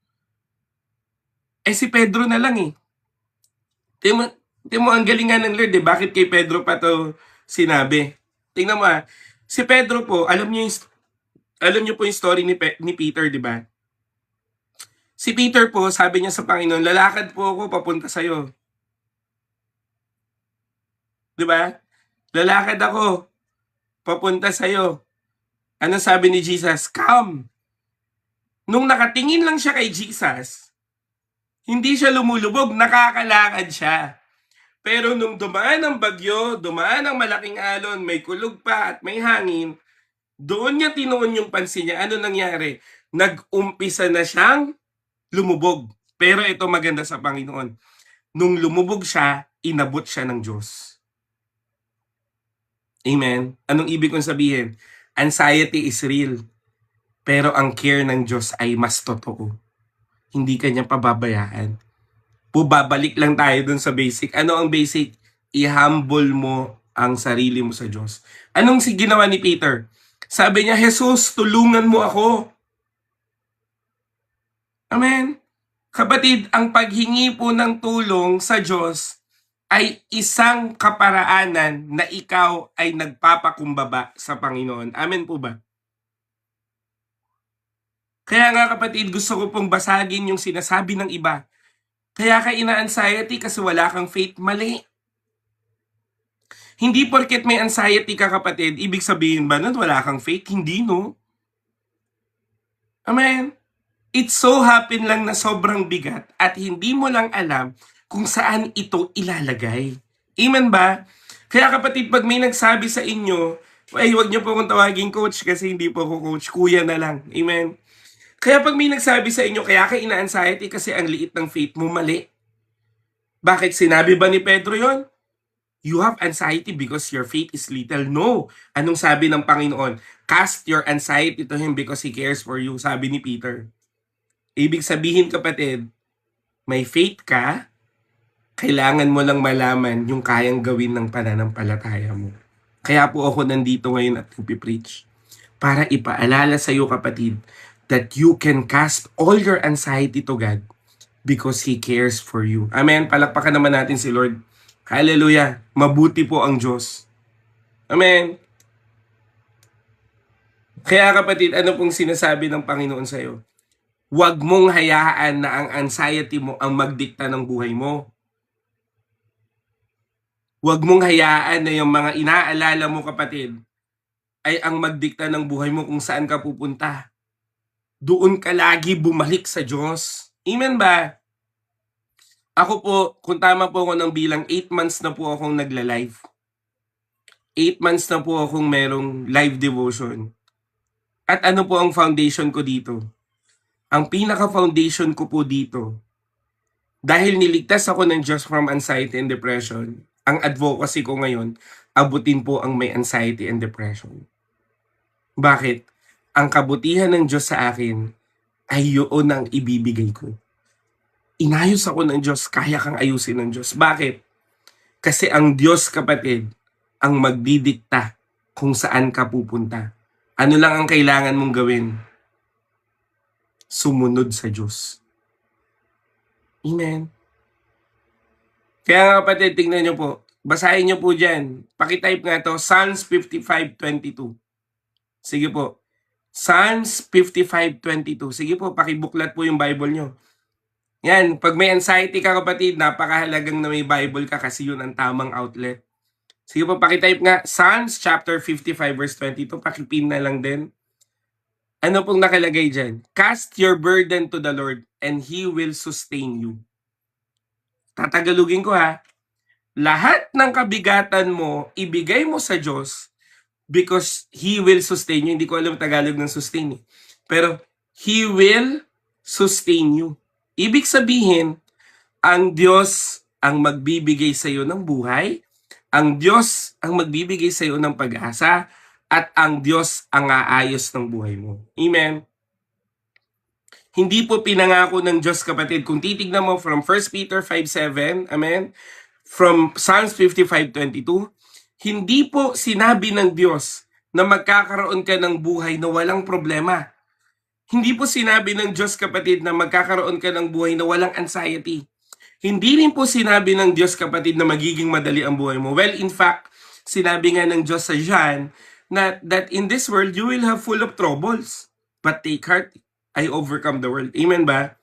Si Pedro na lang eh. Tingnan mo ang galingan ng Lord eh. Bakit kay Pedro pa to sinabi? Tingnan mo si Pedro po, alam niyo po yung story ni Peter, di ba? Si Peter po, sabi niya sa Panginoon, lalakad po ako papunta sa'yo. Di ba? Lalakad ako papunta sa'yo. Ano sabi ni Jesus? Come. Nung nakatingin lang siya kay Jesus, hindi siya lumulubog, nakakalakad siya. Pero nung dumaan ang bagyo, dumaan ang malaking alon, may kulog pa at may hangin, doon niya tinuon yung pansin niya. Ano nangyari? Nag-umpisa na siyang lumubog. Pero ito maganda sa Panginoon. Nung lumubog siya, inabot siya ng Diyos. Amen? Anong ibig kong sabihin? Anxiety is real. Pero ang care ng Diyos ay mas totoo. Hindi kanya pababayaan. Babalik lang tayo dun sa basic. Ano ang basic? I-humble mo ang sarili mo sa Diyos. Anong ginawa ni Peter? Sabi niya, Jesus, tulungan mo ako. Amen. Kapatid, ang paghingi po ng tulong sa Diyos ay isang kaparaanan na ikaw ay nagpapakumbaba sa Panginoon. Amen po ba? Kaya nga kapatid, gusto ko pong basagin yung sinasabi ng iba. Kaya ka ina-anxiety kasi wala kang faith, mali. Hindi porket may anxiety ka kapatid, ibig sabihin ba nun wala kang faith? Hindi, no? Amen. It so happen lang na sobrang bigat at hindi mo lang alam kung saan ito ilalagay. Amen ba? Kaya kapatid, pag may nagsabi sa inyo, ay huwag niyo po akong tawagin coach kasi hindi po ako coach, kuya na lang. Amen. Kaya pag may nagsabi sa inyo, kaya ka ina-anxiety kasi ang liit ng faith mo, mali. Bakit sinabi ba ni Pedro yon? You have anxiety because your faith is little. No. Anong sabi ng Panginoon? Cast your anxiety to Him because He cares for you, sabi ni Peter. Ibig sabihin kapatid, may faith ka, kailangan mo lang malaman yung kayang gawin ng pananampalataya mo. Kaya po ako nandito ngayon at nagpipreach para ipaalala sa iyo kapatid that you can cast all your anxiety to God because He cares for you. Amen. Palakpakan naman natin si Lord. Hallelujah. Mabuti po ang Diyos. Amen. Kaya kapatid, ano pong sinasabi ng Panginoon sa iyo? Huwag mong hayaan na ang anxiety mo ang magdikta ng buhay mo. Huwag mong hayaan na yung mga inaalala mo kapatid ay ang magdikta ng buhay mo kung saan ka pupunta. Doon ka lagi bumalik sa Diyos. Amen ba? Ako po, kung tama po ako ng bilang, 8 months na po akong nagla-live. 8 months na po akong merong live devotion. At ano po ang foundation ko dito? Ang pinaka-foundation ko po dito, dahil niligtas ako ng Diyos from anxiety and depression, ang advocacy ko ngayon, abutin po ang may anxiety and depression. Bakit? Ang kabutihan ng Diyos sa akin ay yun ang ibibigay ko. Inayos ako ng Diyos, kaya kang ayusin ng Diyos. Bakit? Kasi ang Diyos, kapatid, ang magdidikta kung saan ka pupunta. Ano lang ang kailangan mong gawin? Sumunod sa Diyos. Amen. Kaya nga kapatid, tingnan nyo po. Basahin nyo po dyan. Pakitype nga to, Psalms 55:22. Sige po. Psalms 55:22. Sige po, pakibuklat po yung Bible nyo. Yan, pag may anxiety ka kapatid, napakahalagang na may Bible ka kasi yun ang tamang outlet. Sige po, pakitype nga, Psalms chapter 55 verse 22, pakipin na lang din. Ano pong nakalagay dyan? Cast your burden to the Lord and He will sustain you. Tatagalugin ko ha. Lahat ng kabigatan mo, ibigay mo sa Diyos because He will sustain you. Hindi ko alam Tagalog ng sustain eh. Pero He will sustain you. Ibig sabihin, ang Diyos ang magbibigay sa iyo ng buhay, ang Diyos ang magbibigay sa iyo ng pag-asa, at ang Diyos ang aayos ng buhay mo. Amen. Hindi po pinangako ng Diyos kapatid. Kung titignan mo from 1 Peter 5:7, amen, from Psalms 55:22, hindi po sinabi ng Diyos na magkakaroon ka ng buhay na walang problema. Hindi po sinabi ng Diyos kapatid na magkakaroon ka ng buhay na walang anxiety. Hindi rin po sinabi ng Diyos kapatid na magiging madali ang buhay mo. Well, in fact, sinabi nga ng Diyos sa John that in this world you will have full of troubles. But take heart, I overcome the world. Amen ba?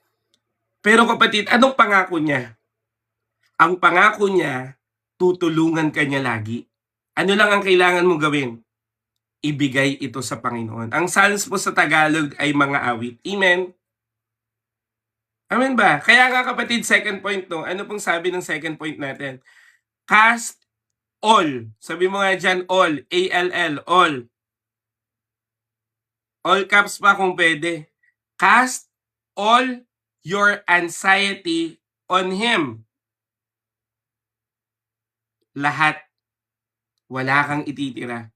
Pero kapatid, anong pangako niya? Ang pangako niya, tutulungan ka niya lagi. Ano lang ang kailangan mong gawin? Ibigay ito sa Panginoon. Ang Psalms po sa Tagalog ay mga awit. Amen? Amen ba? Kaya nga kapatid, second point no, ano pong sabi ng second point natin? Cast all. Sabi mo nga dyan, all. A-L-L, all. All caps pa kung pwede. Cast all your anxiety on Him. Lahat. Wala kang ititira.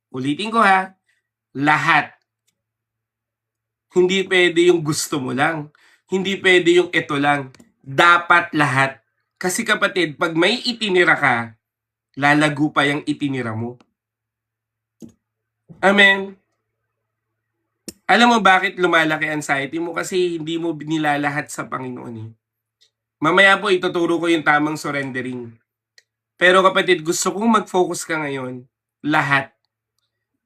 Ulitin ko ha. Lahat. Hindi pwede yung gusto mo lang. Hindi pwede yung ito lang. Dapat lahat. Kasi kapatid, pag may itinira ka, lalago pa yung itinira mo. Amen. Alam mo bakit lumalaki anxiety mo? Kasi hindi mo nilalahat sa Panginoon eh. Mamaya po ituturo ko yung tamang surrendering. Pero kapatid, gusto kong mag-focus ka ngayon. Lahat.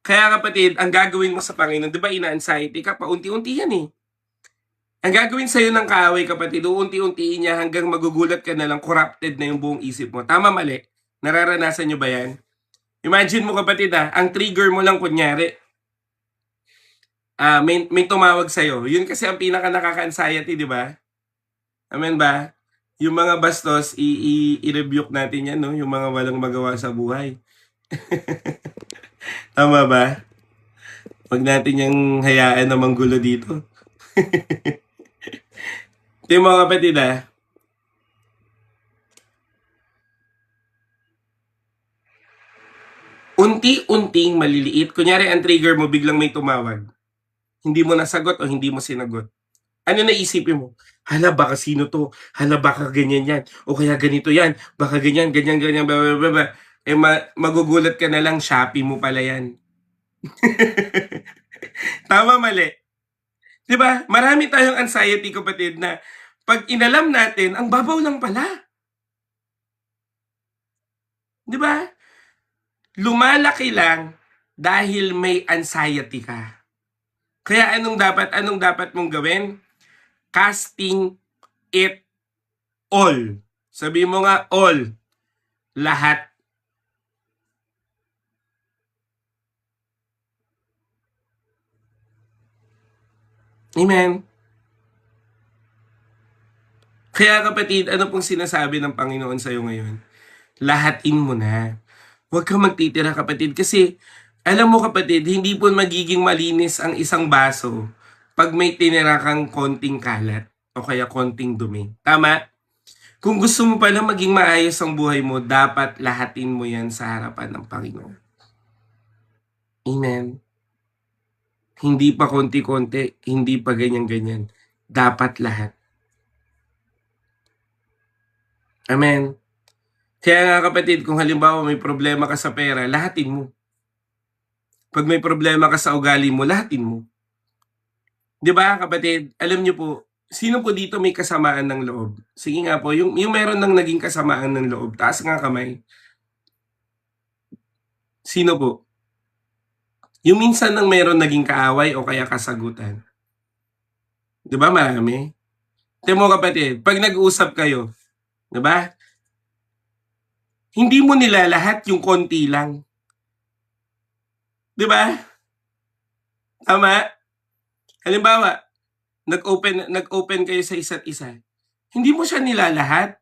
Kaya kapatid, ang gagawin mo sa Panginoon, di ba ina-anxiety ka pa, unti-unti yan eh. Ang gagawin sa'yo ng kaaway kapatid, unti-untiin niya hanggang magugulat ka na lang, corrupted na yung buong isip mo. Tama, mali? Nararanasan nyo ba yan? Imagine mo kapatid ang trigger mo lang kunyari, may tumawag sa'yo. Yun kasi ang pinaka nakaka-anxiety, di ba? Amen ba? Yung mga bastos, i-rebuke natin yan, no? Yung mga walang magawa sa buhay. Tama ba? Huwag natin yung hayaan na manggulo dito. Ito yung mga kapatid unti-unting maliliit. Kunyari, ang trigger mo, biglang may tumawag. Hindi mo nasagot o hindi mo sinagot. Ano naisipin mo? Hala, baka sino to? Hala, baka ganyan yan. O kaya ganito yan. Baka ganyan, ganyan, ganyan, blah, blah, blah, blah. Eh, magugulat ka na lang, Shopee mo pala yan. Tama, mali. Diba? Marami tayong anxiety, kapatid, na pag inalam natin, ang babaw lang pala. Diba? Lumalaki lang dahil may anxiety ka. Kaya anong dapat mong gawin? Casting it all. Sabi mo nga, all. Lahat. Amen. Kaya kapatid, ano pong sinasabi ng Panginoon sa'yo ngayon? Lahatin mo na. Huwag kang magtitira kapatid. Kasi, alam mo kapatid, hindi po magiging malinis ang isang baso pag may tinira kang konting kalat o kaya konting dumi. Tama? Kung gusto mo pala maging maayos ang buhay mo, dapat lahatin mo yan sa harapan ng Panginoon. Amen. Hindi pa konti-konti, hindi pa ganyan-ganyan. Dapat lahat. Amen. Kaya nga kapatid, kung halimbawa may problema ka sa pera, lahatin mo. Pag may problema ka sa ugali mo, lahatin mo. 'Di ba kapatid, alam niyo po, sino po dito may kasamaan ng loob? Sige nga po, yung meron ng naging kasamaan ng loob, taas nga kamay. Sino po? Yung minsan nang meron naging kaaway o kaya kasagutan. 'Di ba marami? Tingnan mo kapatid, pag nag-uusap kayo, 'di ba? Hindi mo nilalahat yung konti lang. 'Di ba? Tama? Halimbawa, nag-open kayo sa isa't isa. Hindi mo siya nilalahat.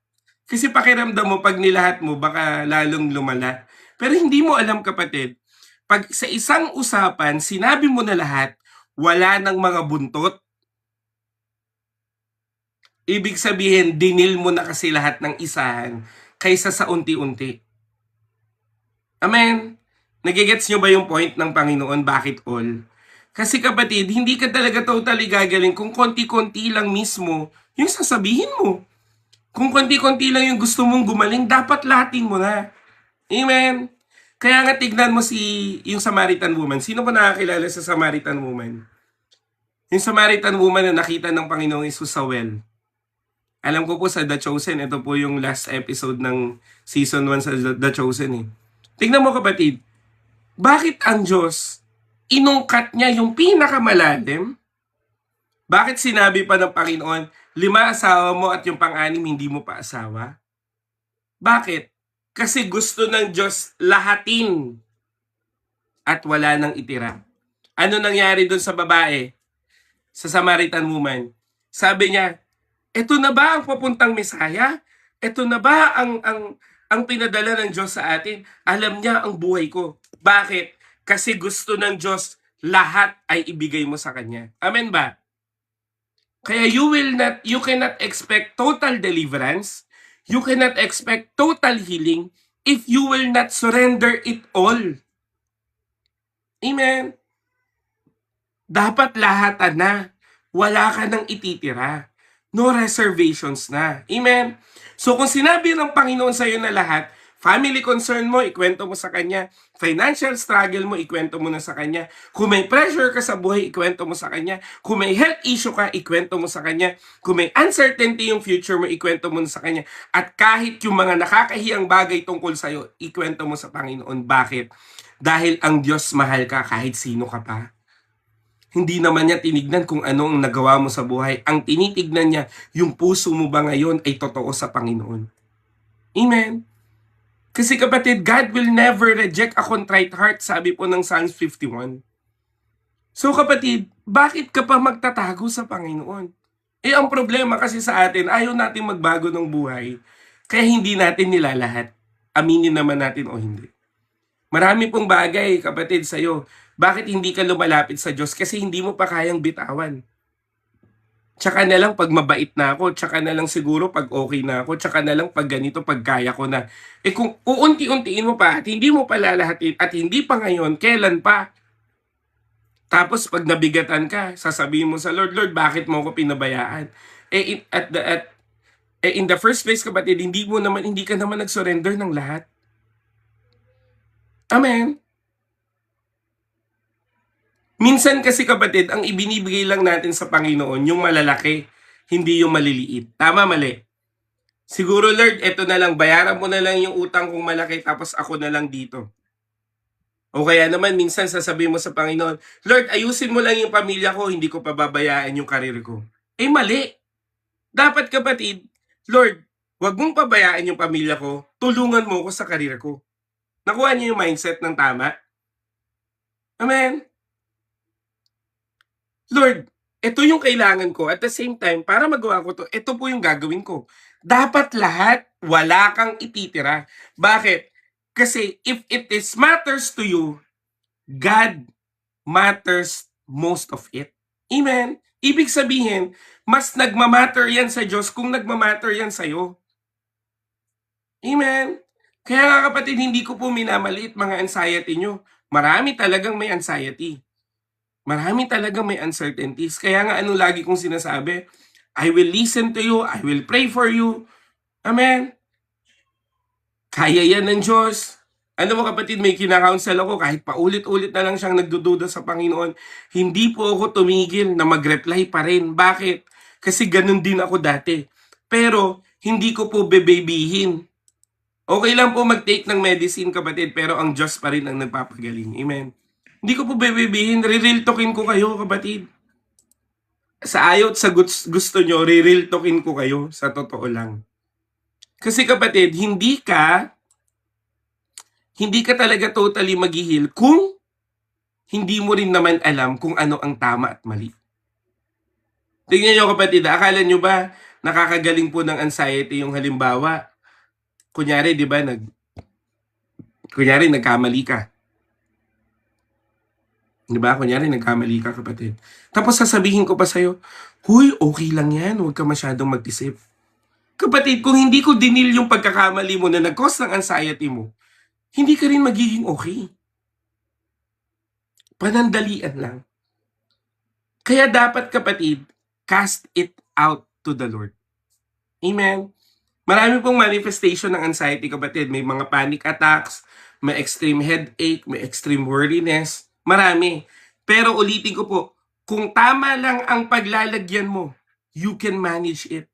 Kasi pakiramdam mo pag nilahat mo baka lalong lumala. Pero hindi mo alam kapatid, pag sa isang usapan sinabi mo na lahat, wala ng mga buntot. Ibig sabihin, dinil mo na kasi lahat ng isahan kaysa sa unti-unti. Amen? Nagigets nyo ba yung point ng Panginoon? Bakit all? Kasi kapatid, hindi ka talaga totally gagaling kung konti-konti lang mismo yung sasabihin mo. Kung konti-konti lang yung gusto mong gumaling, dapat lahatin mo na. Amen? Kaya nga tignan mo yung Samaritan woman. Sino ba nakakilala sa Samaritan woman? Yung Samaritan woman na nakita ng Panginoong Hesus sa well. Alam ko po sa The Chosen, ito po yung last episode ng season 1 sa The Chosen eh. Tignan mo kapatid, bakit ang Diyos inungkat niya yung pinakamalalim? Bakit sinabi pa ng Panginoon, 5 asawa mo at yung pang-anim hindi mo pa asawa? Bakit? Kasi gusto ng Diyos lahatin at wala nang itira. Ano nangyari doon sa babae? Sa Samaritan woman? Sabi niya, eto na ba ang papuntang Mesaya? Eto na ba ang pinadala ng Diyos sa atin? Alam niya ang buhay ko. Bakit? Kasi gusto ng Diyos lahat ay ibigay mo sa Kanya. Amen ba? Kaya you cannot expect total deliverance. You cannot expect total healing if you will not surrender it all. Amen? Dapat lahatan na. Wala ka nang ititira. No reservations na. Amen? So kung sinabi ng Panginoon sa iyo na lahat, family concern mo, ikwento mo sa Kanya. Financial struggle mo, ikwento mo na sa Kanya. Kung may pressure ka sa buhay, ikwento mo sa Kanya. Kung may health issue ka, ikwento mo sa Kanya. Kung may uncertainty yung future mo, ikwento mo na sa Kanya. At kahit yung mga nakakahiyang bagay tungkol sa iyo, ikwento mo sa Panginoon. Bakit? Dahil ang Diyos mahal ka kahit sino ka pa. Hindi naman niya tinignan kung ano ang nagawa mo sa buhay. Ang tinitignan niya, yung puso mo ba ngayon ay totoo sa Panginoon. Amen? Kasi kapatid, God will never reject a contrite heart, sabi po ng Psalms 51. So kapatid, bakit ka pa magtatago sa Panginoon? Eh ang problema kasi sa atin, ayaw natin magbago ng buhay, kaya hindi natin nilalahat. Aminin naman natin o hindi. Marami pong bagay, kapatid, sa'yo. Bakit hindi ka lumalapit sa Diyos? Kasi hindi mo pa kayang bitawan. Tsaka na lang pag mabait na ako, tsaka na lang siguro pag okay na ako, tsaka na lang pag ganito, pag kaya ko na. Eh kung uunti-untiin mo pa at hindi mo pa lalahatin at hindi pa ngayon, kailan pa? Tapos pag nabigatan ka, sasabihin mo sa Lord, Lord, bakit mo ako pinabayaan? In the first place kapatid, hindi ka naman nag-surrender ng lahat. Amen. Minsan kasi kapatid, ang ibinibigay lang natin sa Panginoon, yung malalaki, hindi yung maliliit. Tama, mali? Siguro Lord, eto na lang, bayaran mo na lang yung utang kong malaki tapos ako na lang dito. O kaya naman minsan sasabihin mo sa Panginoon, Lord, ayusin mo lang yung pamilya ko, hindi ko pababayaan yung karir ko. Eh mali. Dapat kapatid, Lord, wag mong pabayaan yung pamilya ko, tulungan mo ko sa karir ko. Nakuha niyo yung mindset ng tama? Amen? Lord, ito yung kailangan ko. At the same time, para magawa ko to, ito po yung gagawin ko. Dapat lahat, wala kang ititira. Bakit? Kasi if it is matters to you, God matters most of it. Amen? Ibig sabihin, mas nagmamatter yan sa Diyos kung nagmamatter yan sa'yo. Amen? Kaya nga kapatid, hindi ko po minamaliit mga anxiety nyo. Marami talagang may anxiety. Marami talagang may uncertainties. Kaya nga anong lagi kong sinasabi, I will listen to you, I will pray for you. Amen? Kaya yan ng Diyos. Alam mo kapatid, may kinakounsel ako kahit paulit-ulit na lang siyang nagdududa sa Panginoon. Hindi po ako tumigil na mag-reply pa rin. Bakit? Kasi ganun din ako dati. Pero hindi ko po bebebihin. Okay lang po mag-take ng medicine kapatid, pero ang Diyos pa rin ang nagpapagaling. Amen. Hindi ko po bebebihin, re-real talkin ko kayo kapatid. Sa ayot sa gusto nyo, re-real talkin ko kayo sa totoo lang. Kasi kapatid, hindi ka talaga totally mag-heal kung hindi mo rin naman alam kung ano ang tama at mali. Tingnan nyo kapatid, akala nyo ba nakakagaling po ng anxiety yung halimbawa? Kunyari, di ba, nagkamali ka. Di ba? Kunyari, nagkamali ka kapatid. Tapos sasabihin ko pa sa'yo, huy, okay lang yan, huwag ka masyadong mag-isip. Kapatid, kung hindi ko dinil yung pagkakamali mo na nag-cause ng anxiety mo, hindi ka rin magiging okay. Panandalian lang. Kaya dapat kapatid, cast it out to the Lord. Amen? Marami pong manifestation ng anxiety kapatid. May mga panic attacks, may extreme headache, may extreme worriness. Marami. Pero ulitin ko po, kung tama lang ang paglalagyan mo, you can manage it.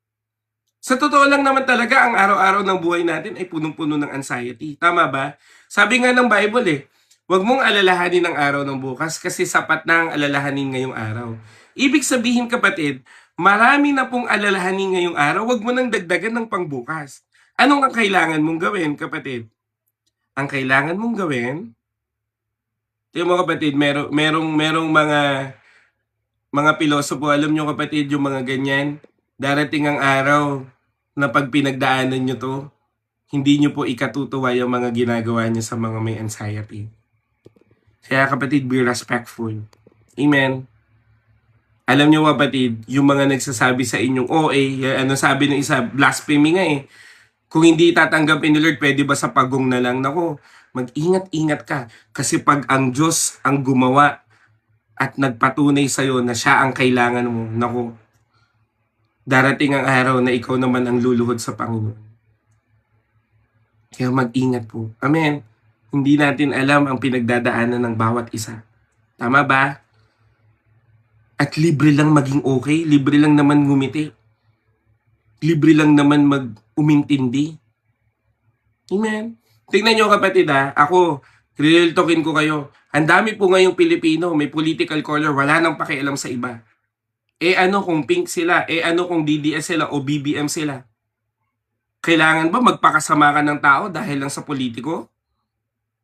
Sa totoo lang naman talaga, ang araw-araw ng buhay natin ay punong-puno ng anxiety. Tama ba? Sabi nga ng Bible huwag mong alalahanin ang araw ng bukas kasi sapat na ang alalahanin ngayong araw. Ibig sabihin kapatid, marami na pong alalahanin ngayong araw, huwag mo nang dagdagan ng pangbukas. Anong ang kailangan mong gawin kapatid? Ang kailangan mong gawin, tingnan mo kapatid, merong mga pilosopo, alam nyo kapatid, yung mga ganyan, darating ang araw na pag pinagdaanan nyo to, hindi nyo po ikatutuwa yung mga ginagawa nyo sa mga may anxiety. Kaya kapatid, be respectful. Amen. Alam nyo kapatid, yung mga nagsasabi sa inyong OA, ano sabi ng isa, blasphemy nga Kung hindi tatanggapin ni Lord, pwede ba sa pagong na lang? Nako, mag-ingat-ingat ka. Kasi pag ang Diyos ang gumawa at nagpatunay sa'yo na siya ang kailangan mo, nako, darating ang araw na ikaw naman ang luluhod sa Panginoon. Kaya mag-ingat po. Amen. Hindi natin alam ang pinagdadaanan ng bawat isa. Tama ba? At libre lang maging okay. Libre lang naman ngumiti. Libre lang naman umintindi. Amen. Tingnan nyo kapatid ako, real talkin ko kayo. Ang dami po ngayong Pilipino, may political color, wala nang pakialam sa iba. Ano kung pink sila? Ano kung DDS sila o BBM sila? Kailangan ba magpakasama ka ng tao dahil lang sa politiko?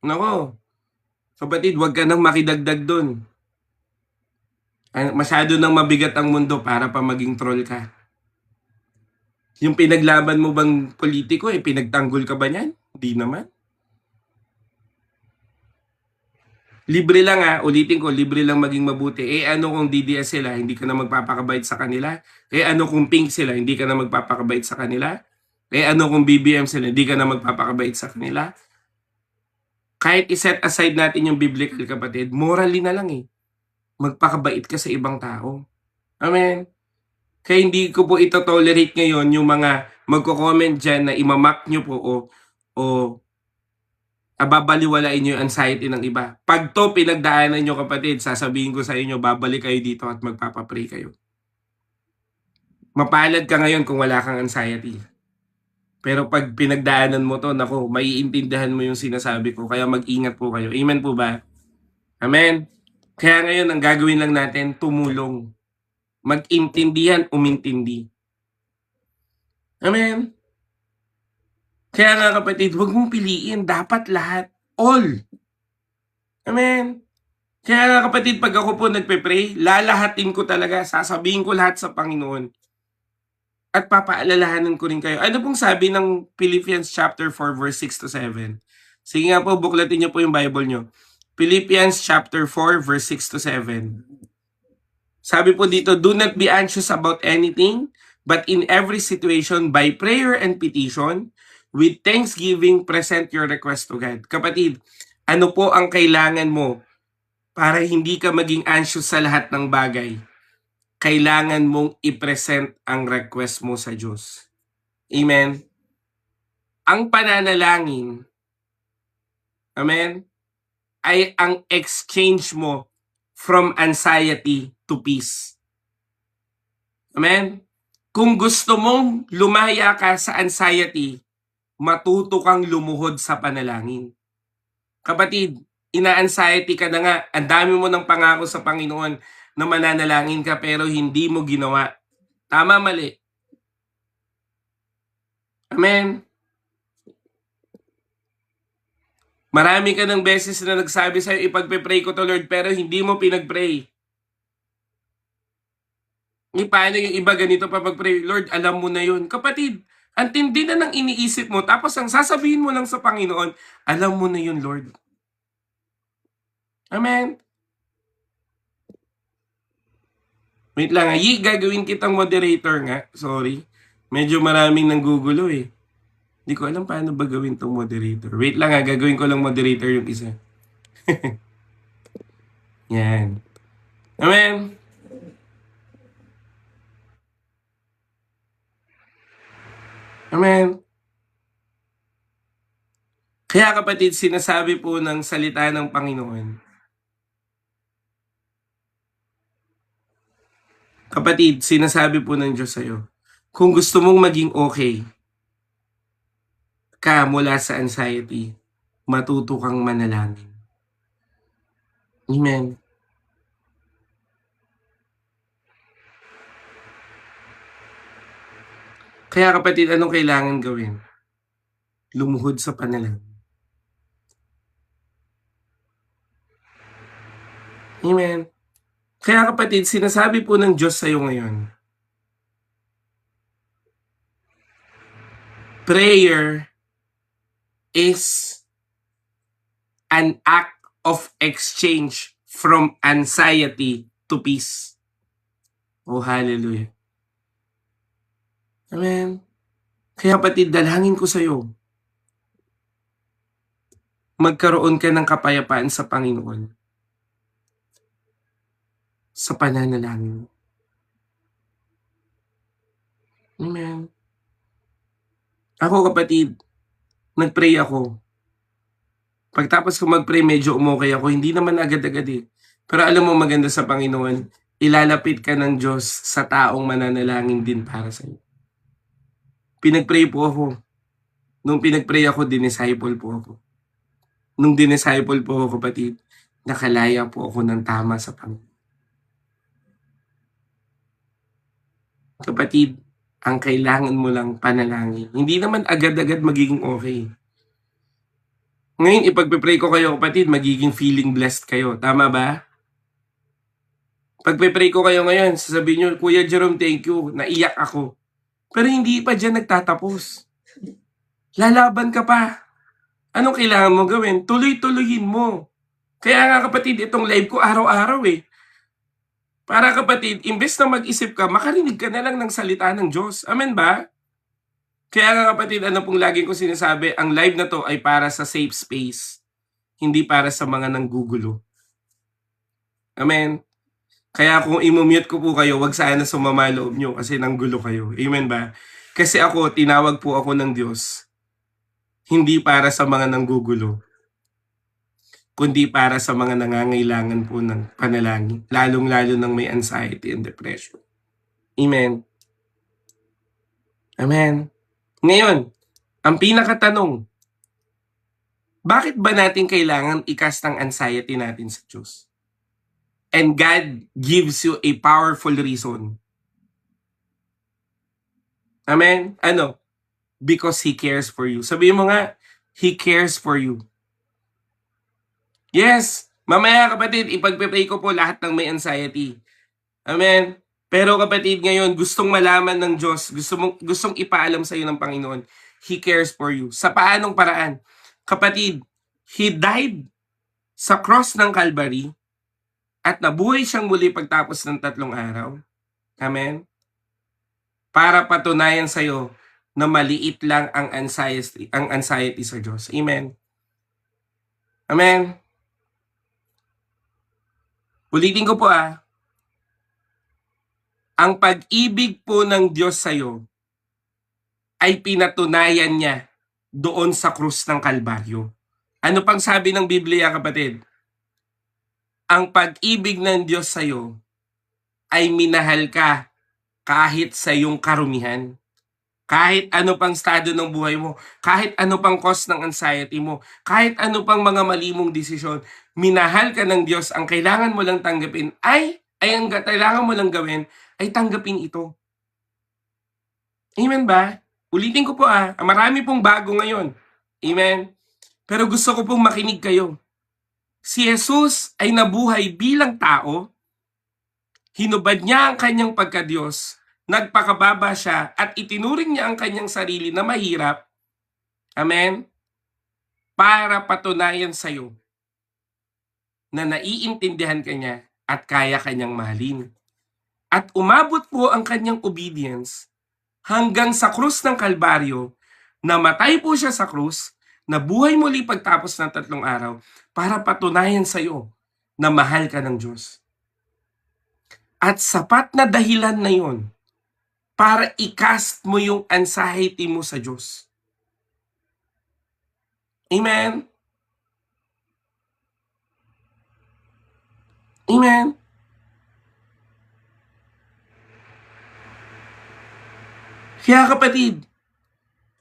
Nako, kapatid, wag ka nang makidagdag dun. Masyado nang mabigat ang mundo para pa maging troll ka. Yung pinaglaban mo bang politiko, pinagtanggol ka ba niyan? Hindi naman. Libre lang ulitin ko, libre lang maging mabuti. Ano kung DDS sila, hindi ka na magpapakabait sa kanila? Ano kung pink sila, hindi ka na magpapakabait sa kanila? Ano kung BBM sila, hindi ka na magpapakabait sa kanila? Kahit iset aside natin yung biblical kapatid, morally na lang magpakabait ka sa ibang tao. Amen. Kaya hindi ko po ito tolerate ngayon yung mga magko-comment dyan na imamak nyo po o babaliwalain nyo yung anxiety ng iba. Pag to pinagdaanan nyo kapatid, sasabihin ko sa inyo, babalik kayo dito at magpapapray kayo. Mapalad ka ngayon kung wala kang anxiety. Pero pag pinagdaanan mo to, nako, maiintindihan mo yung sinasabi ko. Kaya mag-ingat po kayo. Amen po ba? Amen? Kaya ngayon, ang gagawin lang natin, tumulong. Mag-intindihan, umintindi. Amen? Kaya nga kapatid, huwag mong piliin. Dapat lahat. All. Amen? Kaya nga kapatid, pag ako po nagpe-pray, lalahatin ko talaga. Sasabihin ko lahat sa Panginoon. At papaalalahanan ko rin kayo. Ano pong sabi ng Philippians chapter 4 verse 6 to 7? Sige nga po, buklatin niyo po yung Bible niyo. Philippians chapter 4 verse 6 to 7. Sabi po dito, do not be anxious about anything, but in every situation, by prayer and petition, with thanksgiving, present your request to God. Kapatid, ano po ang kailangan mo para hindi ka maging anxious sa lahat ng bagay? Kailangan mong i-present ang request mo sa Diyos. Amen? Ang pananalangin, amen, ay ang exchange mo from anxiety to peace. Amen? Kung gusto mong lumaya ka sa anxiety, matuto kang lumuhod sa panalangin. Kapatid, ina-anxiety ka na nga, ang dami mo ng pangako sa Panginoon na mananalangin ka pero hindi mo ginawa. Tama, mali. Amen? Marami ka ng beses na nagsabi sa'yo, ipagpe-pray ko to Lord, pero hindi mo pinag-pray. Paano yung iba ganito pa pag-pray, Lord, alam mo na yun. Kapatid, ang tindi na ng iniisip mo, tapos ang sasabihin mo lang sa Panginoon, alam mo na yun, Lord. Amen? Wait lang, gagawin kitang moderator nga. Sorry. Medyo maraming nanggugulo eh. Hindi ko alam paano ba gawin tong moderator. Wait lang gagawin ko lang moderator yung isa. Yan. Amen. Amen. Kaya kapatid, sinasabi po ng salita ng Panginoon. Kapatid, sinasabi po ng Diyos sa'yo, kung gusto mong maging okay ka mula sa anxiety, matuto kang manalangin. Amen. Kaya kapatid, anong kailangan gawin? Lumuhod sa panalangin. Amen. Kaya kapatid, sinasabi po ng Diyos sa'yo ngayon, prayer is an act of exchange from anxiety to peace. Oh, hallelujah. Amen. Kaya kapatid, dalangin ko sa'yo, magkaroon ka ng kapayapaan sa Panginoon sa pananalangin. Amen. Ako kapatid, nagpray ako. Pagtapos ko magpray, medyo umokay ako. Hindi naman agad-agad eh. Pero alam mo maganda sa Panginoon, ilalapit ka ng Diyos sa taong mananalangin din para sa iyo. Pinagpray po ako. Nung pinagpray ako, dinisciple po ako. Nung dinisciple po ako kapatid, nakalaya po ako ng tama sa Panginoon. Kapatid, ang kailangan mo lang panalangin. Hindi naman agad-agad magiging okay. Ngayon, ipagpe-pray ko kayo kapatid, magiging feeling blessed kayo. Tama ba? Pagpe-pray ko kayo ngayon, sasabihin nyo, Kuya Jerome, thank you. Naiyak ako. Pero hindi pa dyan nagtatapos. Lalaban ka pa. Anong kailangan mo gawin? Tuloy-tuloyin mo. Kaya nga kapatid, itong live ko araw-araw eh. Para kapatid, imbes na mag-isip ka, makarinig ka na lang ng salita ng Diyos. Amen ba? Kaya nga kapatid, ano pong laging ko sinasabi, ang live na to ay para sa safe space. Hindi para sa mga nanggugulo. Amen? Kaya kung imumute ko po kayo, wag sana sumama loob nyo kasi nanggulo kayo. Amen ba? Kasi ako, tinawag po ako ng Diyos. Hindi para sa mga nanggugulo, kundi para sa mga nangangailangan po ng panalangin, lalong-lalo ng may anxiety and depression. Amen. Amen. Ngayon, ang pinakatanong, bakit ba natin kailangan i-cast ang anxiety natin sa Diyos? And God gives you a powerful reason. Amen? Ano? Because He cares for you. Sabihin mo nga, He cares for you. Yes, mamaya kapatid, ipagpe-pray ko po lahat ng may anxiety. Amen? Pero kapatid, ngayon, gustong malaman ng Diyos, gustong ipaalam sa iyo ng Panginoon, He cares for you. Sa paanong paraan? Kapatid, He died sa cross ng Calvary at nabuhay siyang muli pagtapos ng 3 araw. Amen? Para patunayan sa'yo na maliit lang ang anxiety sa Diyos. Amen? Amen? Ulitin ko po ang pag-ibig po ng Diyos sa'yo ay pinatunayan niya doon sa krus ng Kalbaryo. Ano pang sabi ng Biblia, kapatid? Ang pag-ibig ng Diyos sa'yo ay minahal ka kahit sa iyong karumihan. Kahit ano pang estado ng buhay mo, kahit ano pang cause ng anxiety mo, kahit ano pang mga mali mong desisyon, minahal ka ng Diyos. Ang kailangan mo lang tanggapin ang kailangan mo lang gawin ay tanggapin ito. Amen ba? Ulitin ko po marami pong bago ngayon. Amen? Pero gusto ko pong makinig kayo. Si Jesus ay nabuhay bilang tao, hinubad niya ang kanyang pagka-Diyos, nagpakababa siya at itinuring niya ang kanyang sarili na mahirap, amen, para patunayan sa'yo na naiintindihan ka niya at kaya kanyang mahalin. At umabot po ang kanyang obedience hanggang sa krus ng Kalbaryo, namatay po siya sa krus, nabuhay muli pagtapos ng 3 araw para patunayan sa'yo na mahal ka ng Diyos. At sapat na dahilan na yon para i-cast mo yung anxiety mo sa Diyos. Amen? Amen? Kaya kapatid,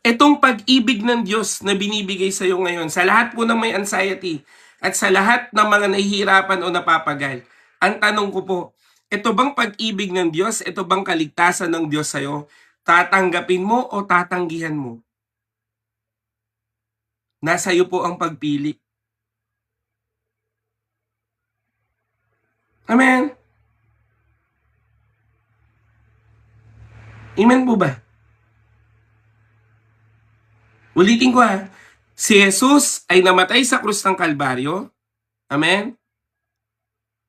itong pag-ibig ng Diyos na binibigay sa iyo ngayon, sa lahat po ng may anxiety, at sa lahat ng mga nahihirapan o napapagal, ang tanong ko po, ito bang pag-ibig ng Diyos, ito bang kaligtasan ng Diyos sa iyo, tatanggapin mo o tatanggihan mo? Nasa iyo po ang pagpili. Amen? Amen po ba? Ulitin ko si Jesus ay namatay sa krus ng Kalbaryo, amen?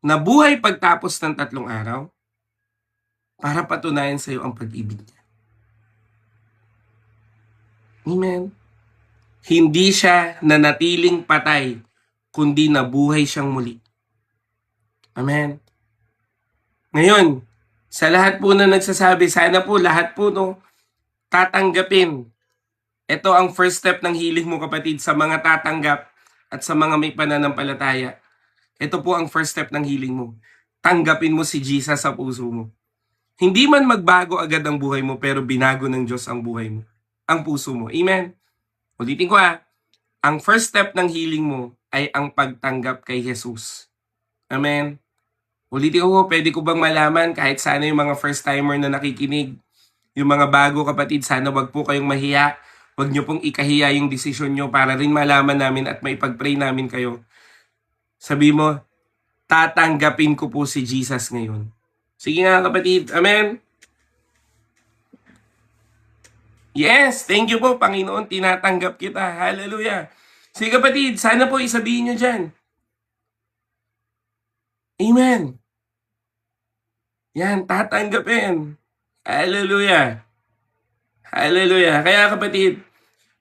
Nabuhay pagtapos ng 3 araw para patunayan sa iyo ang pag-ibig niya. Amen? Hindi siya nanatiling patay, kundi nabuhay siyang muli. Amen? Ngayon, sa lahat po na nagsasabi, sana po lahat po tatanggapin. Ito ang first step ng healing mo, kapatid, sa mga tatanggap at sa mga may pananampalataya. Ito po ang first step ng healing mo. Tanggapin mo si Jesus sa puso mo. Hindi man magbago agad ang buhay mo, pero binago ng Diyos ang buhay mo, ang puso mo. Amen? Ulitin ko ang first step ng healing mo ay ang pagtanggap kay Jesus. Amen? Ulitin ko, pwede ko bang malaman kahit sana yung mga first timer na nakikinig, yung mga bago, kapatid, sana wag po kayong mahiya. Wag nyo pong ikahiya yung desisyon nyo para rin malaman namin at maipag-pray namin kayo. Sabi mo, tatanggapin ko po si Jesus ngayon. Sige nga, kapatid. Amen? Yes, thank you po, Panginoon. Tinatanggap kita. Hallelujah. Sige, kapatid, sana po isabihin nyo dyan. Amen. Yan, tatanggapin. Hallelujah. Hallelujah. Kaya kapatid,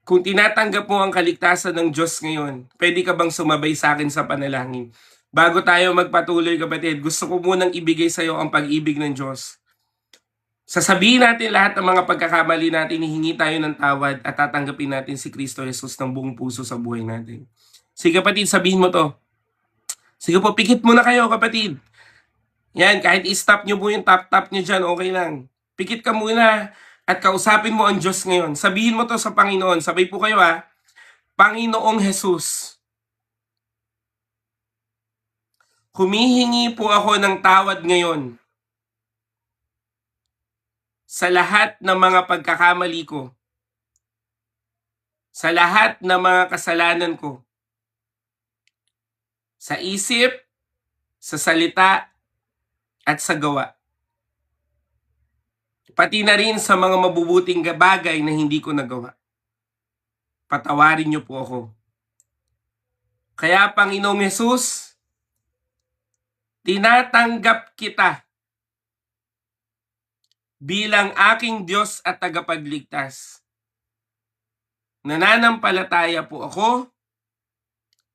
kung tinatanggap mo ang kaligtasan ng Diyos ngayon, pwede ka bang sumabay sa akin sa panalangin? Bago tayo magpatuloy, kapatid, gusto ko munang ibigay sa iyo ang pag-ibig ng Diyos. Sasabihin natin lahat ng mga pagkakamali natin, hihingi tayo ng tawad at tatanggapin natin si Kristo Jesus ng buong puso sa buhay natin. Sige kapatid, sabihin mo to. Sige po, pikit muna kayo, kapatid. Yan, kahit i-stop nyo po yung tap-tap nyo dyan, okay lang. Pikit ka muna at kausapin mo ang Diyos ngayon. Sabihin mo to sa Panginoon. Sabay po kayo Panginoong Jesus, humihingi po ako ng tawad ngayon sa lahat ng mga pagkakamali ko, sa lahat ng mga kasalanan ko, sa isip, sa salita, at sa gawa. Pati na rin sa mga mabubuting bagay na hindi ko nagawa. Patawarin niyo po ako. Kaya Panginoong Jesus, tinatanggap kita bilang aking Diyos at tagapagligtas. Nananampalataya po ako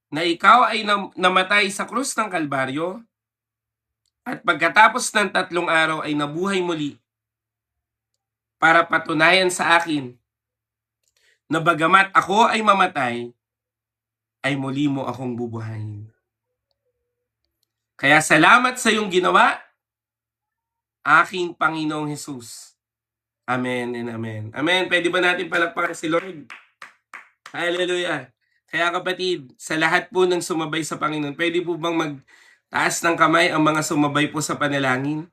na ikaw ay namatay sa krus ng Kalbaryo at pagkatapos ng 3 araw ay nabuhay muli para patunayan sa akin na bagamat ako ay mamatay, ay muli mo akong bubuhayin. Kaya salamat sa iyong ginawa, aking Panginoong Jesus. Amen and amen. Amen. Pwede ba natin palakpakan si Lord? Hallelujah. Kaya kapatid, sa lahat po ng sumabay sa Panginoon, pwede po bang magtaas ng kamay ang mga sumabay po sa panalangin?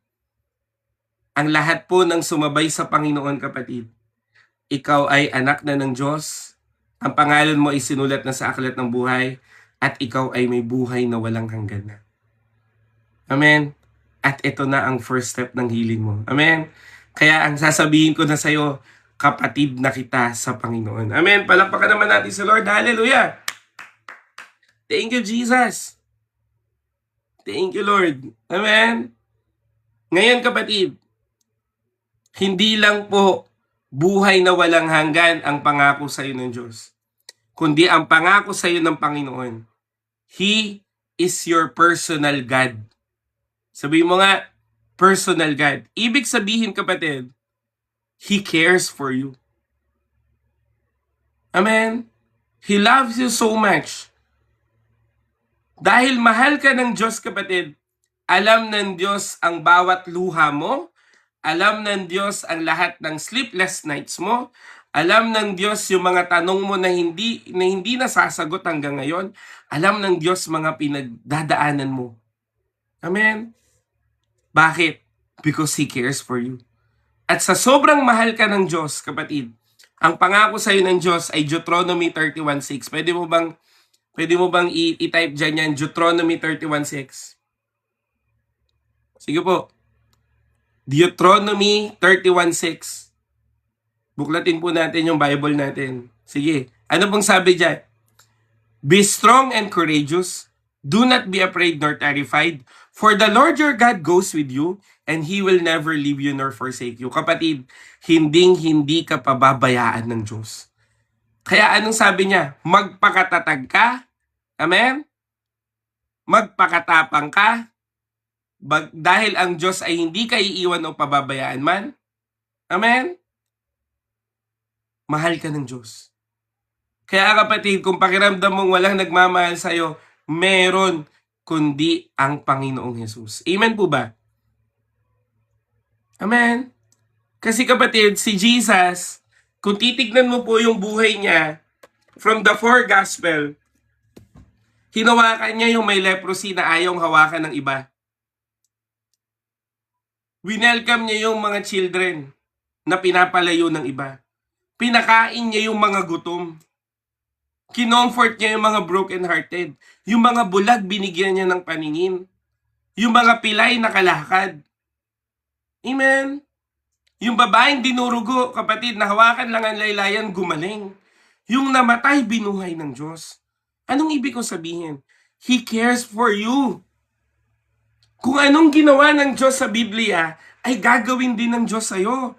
Ang lahat po ng sumabay sa Panginoon, kapatid, ikaw ay anak na ng Diyos, ang pangalan mo ay sinulat na sa aklat ng buhay, at ikaw ay may buhay na walang hanggan na. Amen. At ito na ang first step ng healing mo. Amen. Kaya ang sasabihin ko na sa iyo, kapatid na kita sa Panginoon. Amen. Palakpakan naman natin sa Lord. Hallelujah. Thank you, Jesus. Thank you, Lord. Amen. Ngayon, kapatid, hindi lang po buhay na walang hanggan ang pangako sa iyo ng Diyos, kundi ang pangako sa iyo ng Panginoon, He is your personal God. Sabihin mo nga, personal God. Ibig sabihin, kapatid, He cares for you. Amen? He loves you so much. Dahil mahal ka ng Diyos, kapatid, alam ng Diyos ang bawat luha mo, alam ng Diyos ang lahat ng sleepless nights mo, alam ng Diyos yung mga tanong mo na hindi nasasagot hanggang ngayon, alam ng Diyos mga pinagdadaanan mo. Amen? Bakit? Because He cares for you. At sa sobrang mahal ka ng Diyos, kapatid, ang pangako sa iyo ng Diyos ay Deuteronomy 31:6. Pwede mo bang i-type dyan yan, Deuteronomy 31:6? Sige po. Deuteronomy 31:6. Buklatin po natin yung Bible natin. Sige. Ano pong sabi dyan? Be strong and courageous. Do not be afraid nor terrified. For the Lord your God goes with you, and He will never leave you nor forsake you. Kapatid, hindi ka pababayaan ng Diyos. Kaya anong sabi niya? Magpakatatag ka. Amen? Magpakatapang ka. Dahil ang Diyos ay hindi ka iiwan o pababayaan man. Amen? Mahal ka ng Diyos. Kaya kapatid, kung pakiramdam mong walang nagmamahal sa'yo, meron kundi ang Panginoong Jesus. Amen po ba? Amen? Kasi kapatid, si Jesus, kung titignan mo po yung buhay niya, from the 4 gospel, hinawakan niya yung may leprosy na ayaw hawakan ng iba. Winelcome niya yung mga children na pinapalayo ng iba. Pinakain niya yung mga gutom. Kinomfort niya yung mga broken-hearted. Yung mga bulag, binigyan niya ng paningin. Yung mga pilay, nakalakad. Amen? Yung babaeng dinurugo, kapatid, nahawakan lang ang laylayan, gumaling. Yung namatay, binuhay ng Diyos. Anong ibig kong sabihin? He cares for you. Kung anong ginawa ng Diyos sa Biblia, ay gagawin din ng Diyos sa'yo.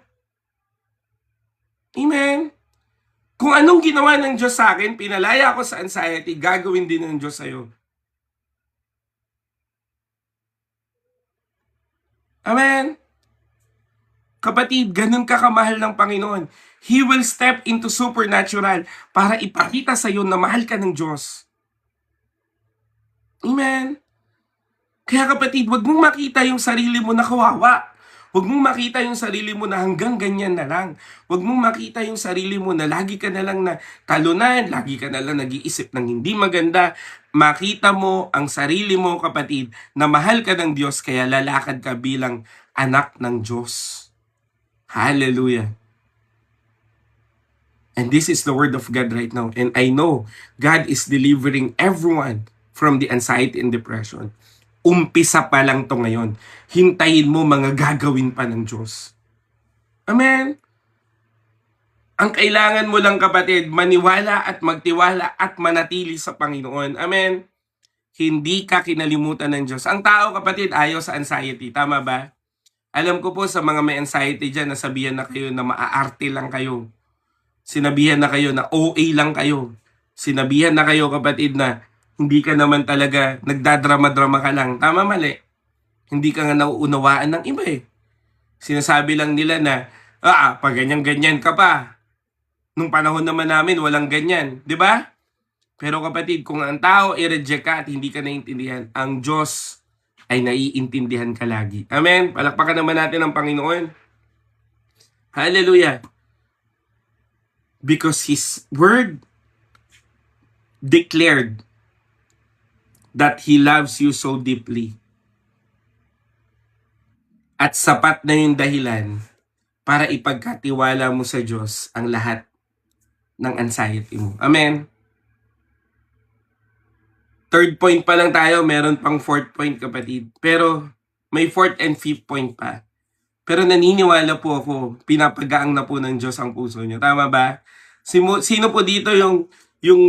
Amen? Kung anong ginawa ng Diyos sa akin, pinalaya ako sa anxiety, gagawin din ng Diyos sa'yo. Amen? Kapatid, ganun ka kamahal ng Panginoon. He will step into supernatural para ipakita sa'yo na mahal ka ng Diyos. Amen? Kaya kapatid, wag mong makita yung sarili mo na kawawa. Wag mong makita yung sarili mo na hanggang ganyan na lang. Wag mong makita yung sarili mo na lagi ka na lang na talunan, lagi ka na lang nag-iisip ng hindi maganda. Makita mo ang sarili mo, kapatid, na mahal ka ng Diyos kaya lalakad ka bilang anak ng Diyos. Hallelujah. And this is the word of God right now. And I know God is delivering everyone from the anxiety and depression. Umpisa pa lang to ngayon. Hintayin mo mga gagawin pa ng Diyos. Amen? Ang kailangan mo lang, kapatid, maniwala at magtiwala at manatili sa Panginoon. Amen? Hindi ka kinalimutan ng Diyos. Ang tao, kapatid, ayaw sa anxiety. Tama ba? Alam ko po sa mga may anxiety dyan, nasabihan na kayo na maaarte lang kayo. Sinabihan na kayo na OA lang kayo. Sinabihan na kayo, kapatid, na hindi ka naman talaga nagdadrama-drama ka lang. Tama, mali. Hindi ka nga nauunawaan ng iba eh. Sinasabi lang nila na, pag ganyan-ganyan ka pa. Nung panahon naman namin, walang ganyan. 'Di ba? Pero kapatid, kung ang tao i-reject ka at hindi ka naiintindihan, ang Diyos ay naiintindihan ka lagi. Amen? Palakpakan naman natin ang Panginoon. Hallelujah. Because His Word declared that He loves you so deeply. At sapat na yung dahilan para ipagkatiwala mo sa Diyos ang lahat ng anxiety mo. Amen? Third point pa lang tayo, meron pang fourth point, kapatid. Pero may fourth and fifth point pa. Pero naniniwala po ako, pinapagaang na po ng Diyos ang puso niyo. Tama ba? Sino po dito yung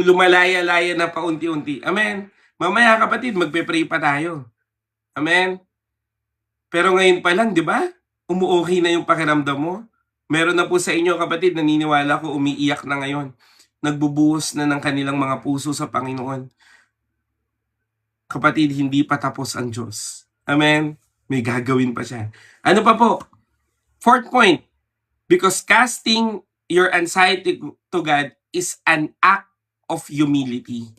lumalaya-laya na paunti-unti? Amen? Mamaya, kapatid, magpe-pray pa tayo. Amen? Pero ngayon pa lang, di ba? Umuokay na yung pakiramdam mo. Meron na po sa inyo, kapatid, naniniwala ko, umiiyak na ngayon. Nagbubuhos na ng kanilang mga puso sa Panginoon. Kapatid, hindi pa tapos ang Diyos. Amen? May gagawin pa siya. Ano pa po? Fourth point. Because casting your anxiety to God is an act of humility.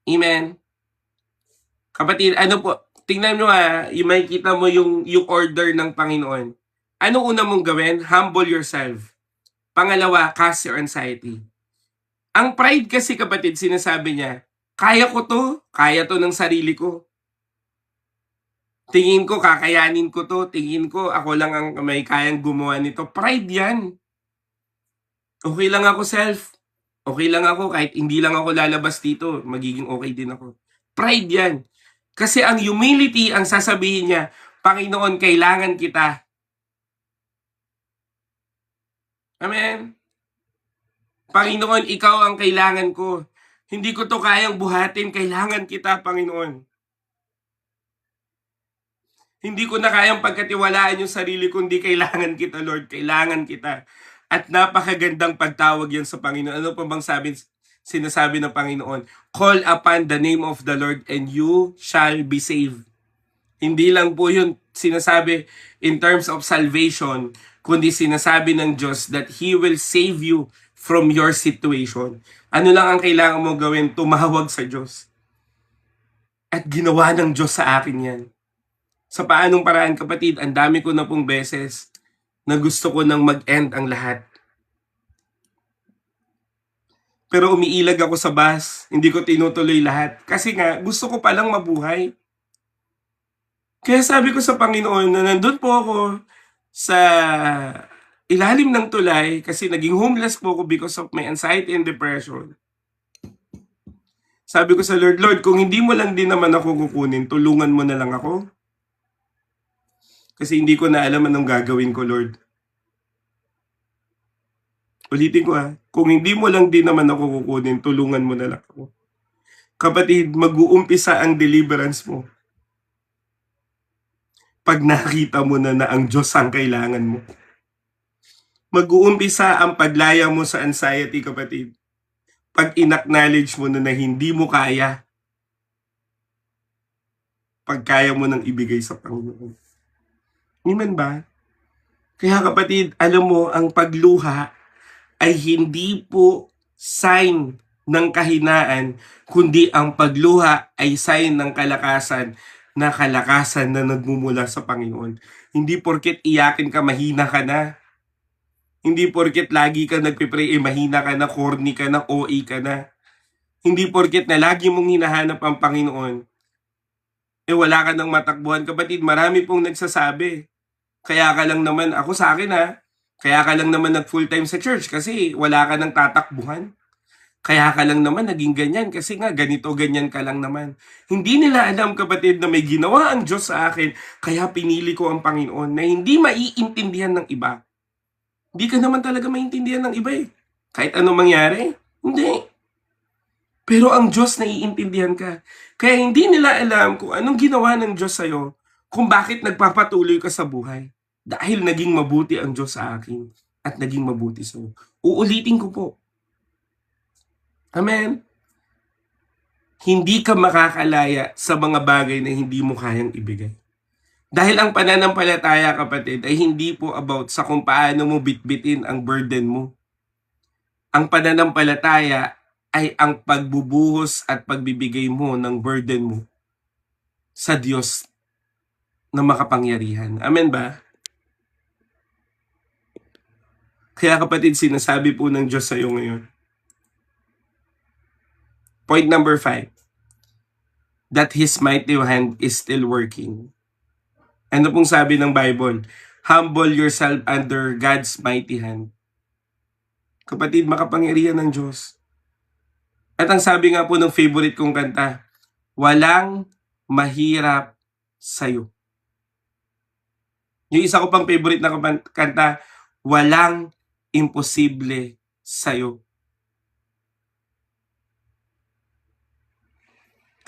Amen? Kapatid, ano po? Tingnan nyo yung makikita mo yung order ng Panginoon. Ano una mong gawin? Humble yourself. Pangalawa, cast your anxiety. Ang pride kasi, kapatid, sinasabi niya, kaya to ng sarili ko. Tingin ko, kakayanin ko to. Tingin ko, ako lang ang may kayang gumawa nito. Pride yan. Okay lang ako, self. Okay lang ako, kahit hindi lang ako lalabas dito, magiging okay din ako. Pride yan. Kasi ang humility, ang sasabihin niya, Panginoon, kailangan kita. Amen? Panginoon, ikaw ang kailangan ko. Hindi ko to kayang buhatin, kailangan kita, Panginoon. Hindi ko na kayang pagkatiwalaan yung sarili ko, hindi kailangan kita, Lord, kailangan kita. At napakagandang pagtawag yan sa Panginoon. Ano pa bang sinasabi ng Panginoon? Call upon the name of the Lord and you shall be saved. Hindi lang po yun sinasabi in terms of salvation, kundi sinasabi ng Diyos that He will save you from your situation. Ano lang ang kailangan mo gawin? Tumawag sa Diyos. At ginawa ng Diyos sa akin yan. Sa paanong paraan, kapatid, ang dami ko na pong beses na gusto ko nang mag-end ang lahat. Pero umiilag ako sa bus, hindi ko tinutuloy lahat. Kasi nga, gusto ko palang mabuhay. Kaya sabi ko sa Panginoon na nandun po ako sa ilalim ng tulay kasi naging homeless po ako because of my anxiety and depression. Sabi ko sa Lord, kung hindi mo lang din naman ako kukunin, tulungan mo na lang ako. Kasi hindi ko na alam anong gagawin ko, Lord. Ulitin ko kung hindi mo lang din naman ako kukunin, tulungan mo na lang ako. Kapatid, mag-uumpisa ang deliverance mo. Pag nakita mo na ang Diyos ang kailangan mo. Mag-uumpisa ang paglaya mo sa anxiety, kapatid. Pag in-acknowledge mo na hindi mo kaya. Pag kaya mo nang ibigay sa Panginoon. Amen ba? Kaya kapatid, alam mo, ang pagluha ay hindi po sign ng kahinaan, kundi ang pagluha ay sign ng kalakasan na nagmumula sa Panginoon. Hindi porket iyakin ka, mahina ka na. Hindi porket lagi ka nagpipray, mahina ka na, corny ka na, OA ka na. Hindi porket na lagi mong hinahanap ang Panginoon, wala ka nang matakbuhan. Kapatid, marami pong nagsasabi. Kaya ka lang naman, ako sa akin kaya ka lang naman nag-full-time sa church kasi wala ka nang tatakbuhan. Kaya ka lang naman naging ganyan kasi nga ganito, ganyan ka lang naman. Hindi nila alam, kapatid, na may ginawa ang Diyos sa akin, kaya pinili ko ang Panginoon na hindi maiintindihan ng iba. Hindi ka naman talaga maintindihan ng iba Kahit anong mangyari, hindi. Pero ang Diyos naiintindihan ka. Kaya hindi nila alam kung anong ginawa ng Diyos sa'yo, kung bakit nagpapatuloy ka sa buhay. Dahil naging mabuti ang Diyos sa akin at naging mabuti sa'yo. Uulitin ko po. Amen? Hindi ka makakalaya sa mga bagay na hindi mo kayang ibigay. Dahil ang pananampalataya, kapatid, ay hindi po about sa kung paano mo bitbitin ang burden mo. Ang pananampalataya ay ang pagbubuhos at pagbibigay mo ng burden mo sa Diyos na makapangyarihan. Amen ba? Kaya kapatid, sinasabi po ng Diyos sa iyo ngayon. Point number 5. That His mighty hand is still working. Ano pong sabi ng Bible? Humble yourself under God's mighty hand. Kapatid, makapangyarihan ng Diyos. At ang sabi nga po ng favorite kong kanta, walang mahirap sa'yo. Yung isa ko pang favorite na kanta, walang imposible sa'yo.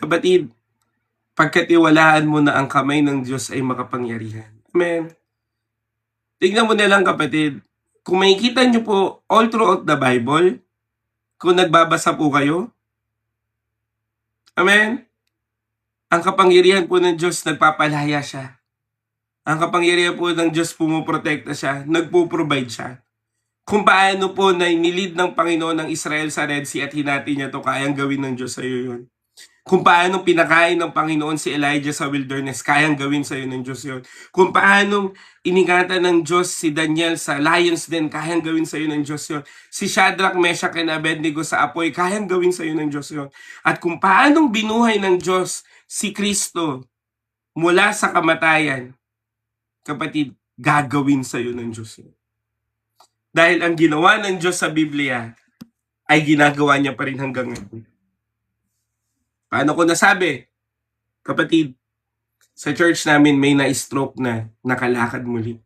Kapatid, pagkatiwalaan mo na ang kamay ng Diyos ay makapangyarihan. Amen. Tignan mo na lang kapatid, kung makikita nyo po all throughout the Bible, kung nagbabasa po kayo, amen, ang kapangyarihan po ng Diyos nagpapalaya siya. Ang kapangyarihan po ng Diyos pumuprotekta siya, nagpo-provide siya. Kung paano po na inilid ng Panginoon ng Israel sa Red Sea at hinati niya to, kayang gawin ng Diyos sa iyo yun. Kung paano pinakain ng Panginoon si Elijah sa wilderness, kayang gawin sa iyo ng Diyos yun. Kung paano iningatan ng Diyos si Daniel sa lions den, kayang gawin sa iyo ng Diyos yun. Si Shadrach, Meshach, and Abednego sa apoy, kayang gawin sa iyo ng Diyos yun. At kung paano binuhay ng Diyos si Kristo mula sa kamatayan, kapatid, gagawin sa iyo ng Diyos yun. Dahil ang ginawa ng Diyos sa Biblia ay ginagawa niya pa rin hanggang ngayon. Paano ko nasabi? Kapatid, sa church namin may na-stroke na nakalakad muli.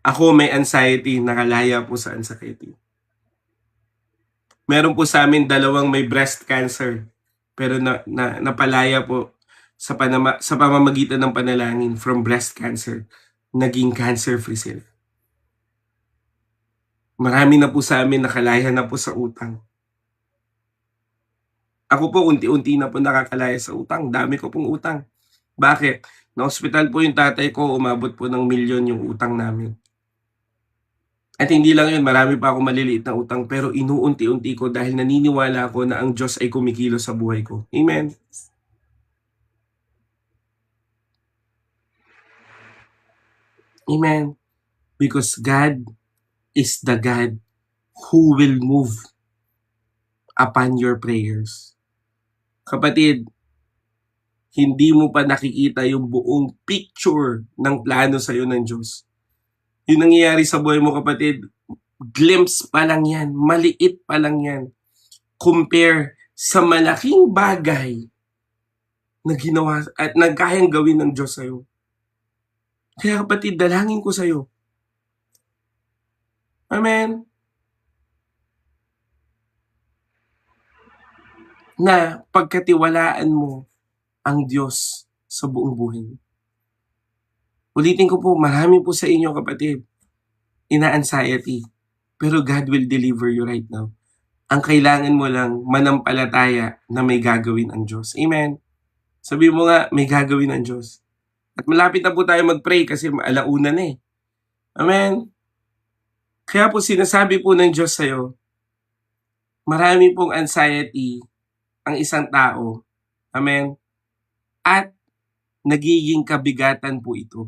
Ako may anxiety, nakalaya po sa anxiety. Meron po sa amin 2 may breast cancer, pero napalaya po sa pamamagitan ng panalangin from breast cancer. Naging cancer-free sila. Marami na po sa amin nakalaya na po sa utang. Ako po, unti-unti na po nakakalaya sa utang. Dami ko pong utang. Bakit? Na-hospital po yung tatay ko, umabot po ng 1 milyon yung utang namin. At hindi lang yun, marami pa ako maliliit na utang, pero inuunti-unti ko dahil naniniwala ako na ang Diyos ay kumikilos sa buhay ko. Amen? Amen? Because God is the God who will move upon your prayers. Kapatid, hindi mo pa nakikita yung buong picture ng plano sa'yo ng Diyos. Yung nangyayari sa buhay mo, kapatid, glimpse pa lang yan, maliit pa lang yan. Compare sa malaking bagay na ginawa at nagkayang gawin ng Diyos sa'yo. Kaya kapatid, dalangin ko sa'yo. Amen? Na pagkatiwalaan mo ang Diyos sa buong buhay. Ulitin ko po, marami po sa inyo kapatid, ina-anxiety, pero God will deliver you right now. Ang kailangan mo lang manampalataya na may gagawin ang Diyos. Amen? Sabi mo nga, may gagawin ang Diyos. At malapit na po tayo mag-pray kasi alauna na eh. Amen? Kaya po sinasabi po ng Diyos sa'yo, marami pong anxiety ang isang tao. Amen? At nagiging kabigatan po ito.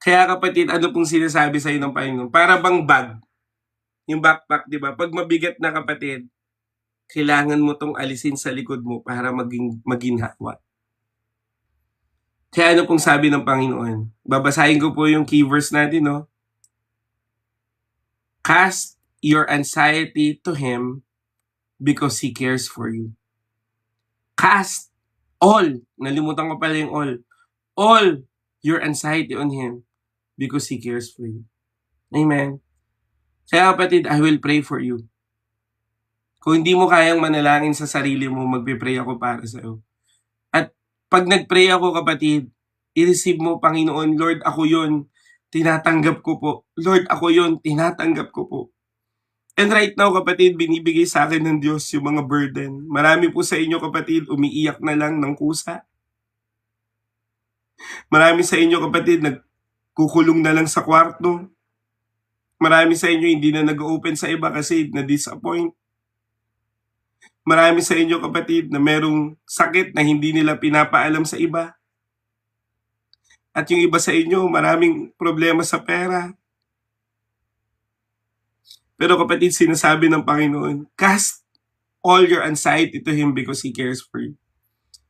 Kaya kapatid, ano pong sinasabi sa iyo ng Panginoon? Para bang bag, yung backpack, di ba? Pag mabigat na kapatid, kailangan mo tong alisin sa likod mo para maging maginhawa. Kaya ano pong sabi ng Panginoon? Babasahin ko po yung key verse natin, no? Cast your anxiety to Him because He cares for you. Cast all, nalimutan ko pala yung all your anxiety on Him because He cares for you. Amen. Kaya kapatid, I will pray for you. Kung hindi mo kayang manalangin sa sarili mo, magpe-pray ako para sa'yo. At pag nag-pray ako, kapatid, i-receive mo, Panginoon, Lord, ako yun, tinatanggap ko po. Lord, ako yun, tinatanggap ko po. And right now, kapatid, binibigay sa akin ng Diyos yung mga burden. Marami po sa inyo, kapatid, umiiyak na lang ng kusa. Marami sa inyo, kapatid, nagkukulong na lang sa kwarto. Marami sa inyo hindi na nag-open sa iba kasi na-disappoint. Marami sa inyo, kapatid, na merong sakit na hindi nila pinapaalam sa iba. At yung iba sa inyo, maraming problema sa pera. Pero kapatid, sinasabi ng Panginoon, cast all your anxiety to Him because He cares for you.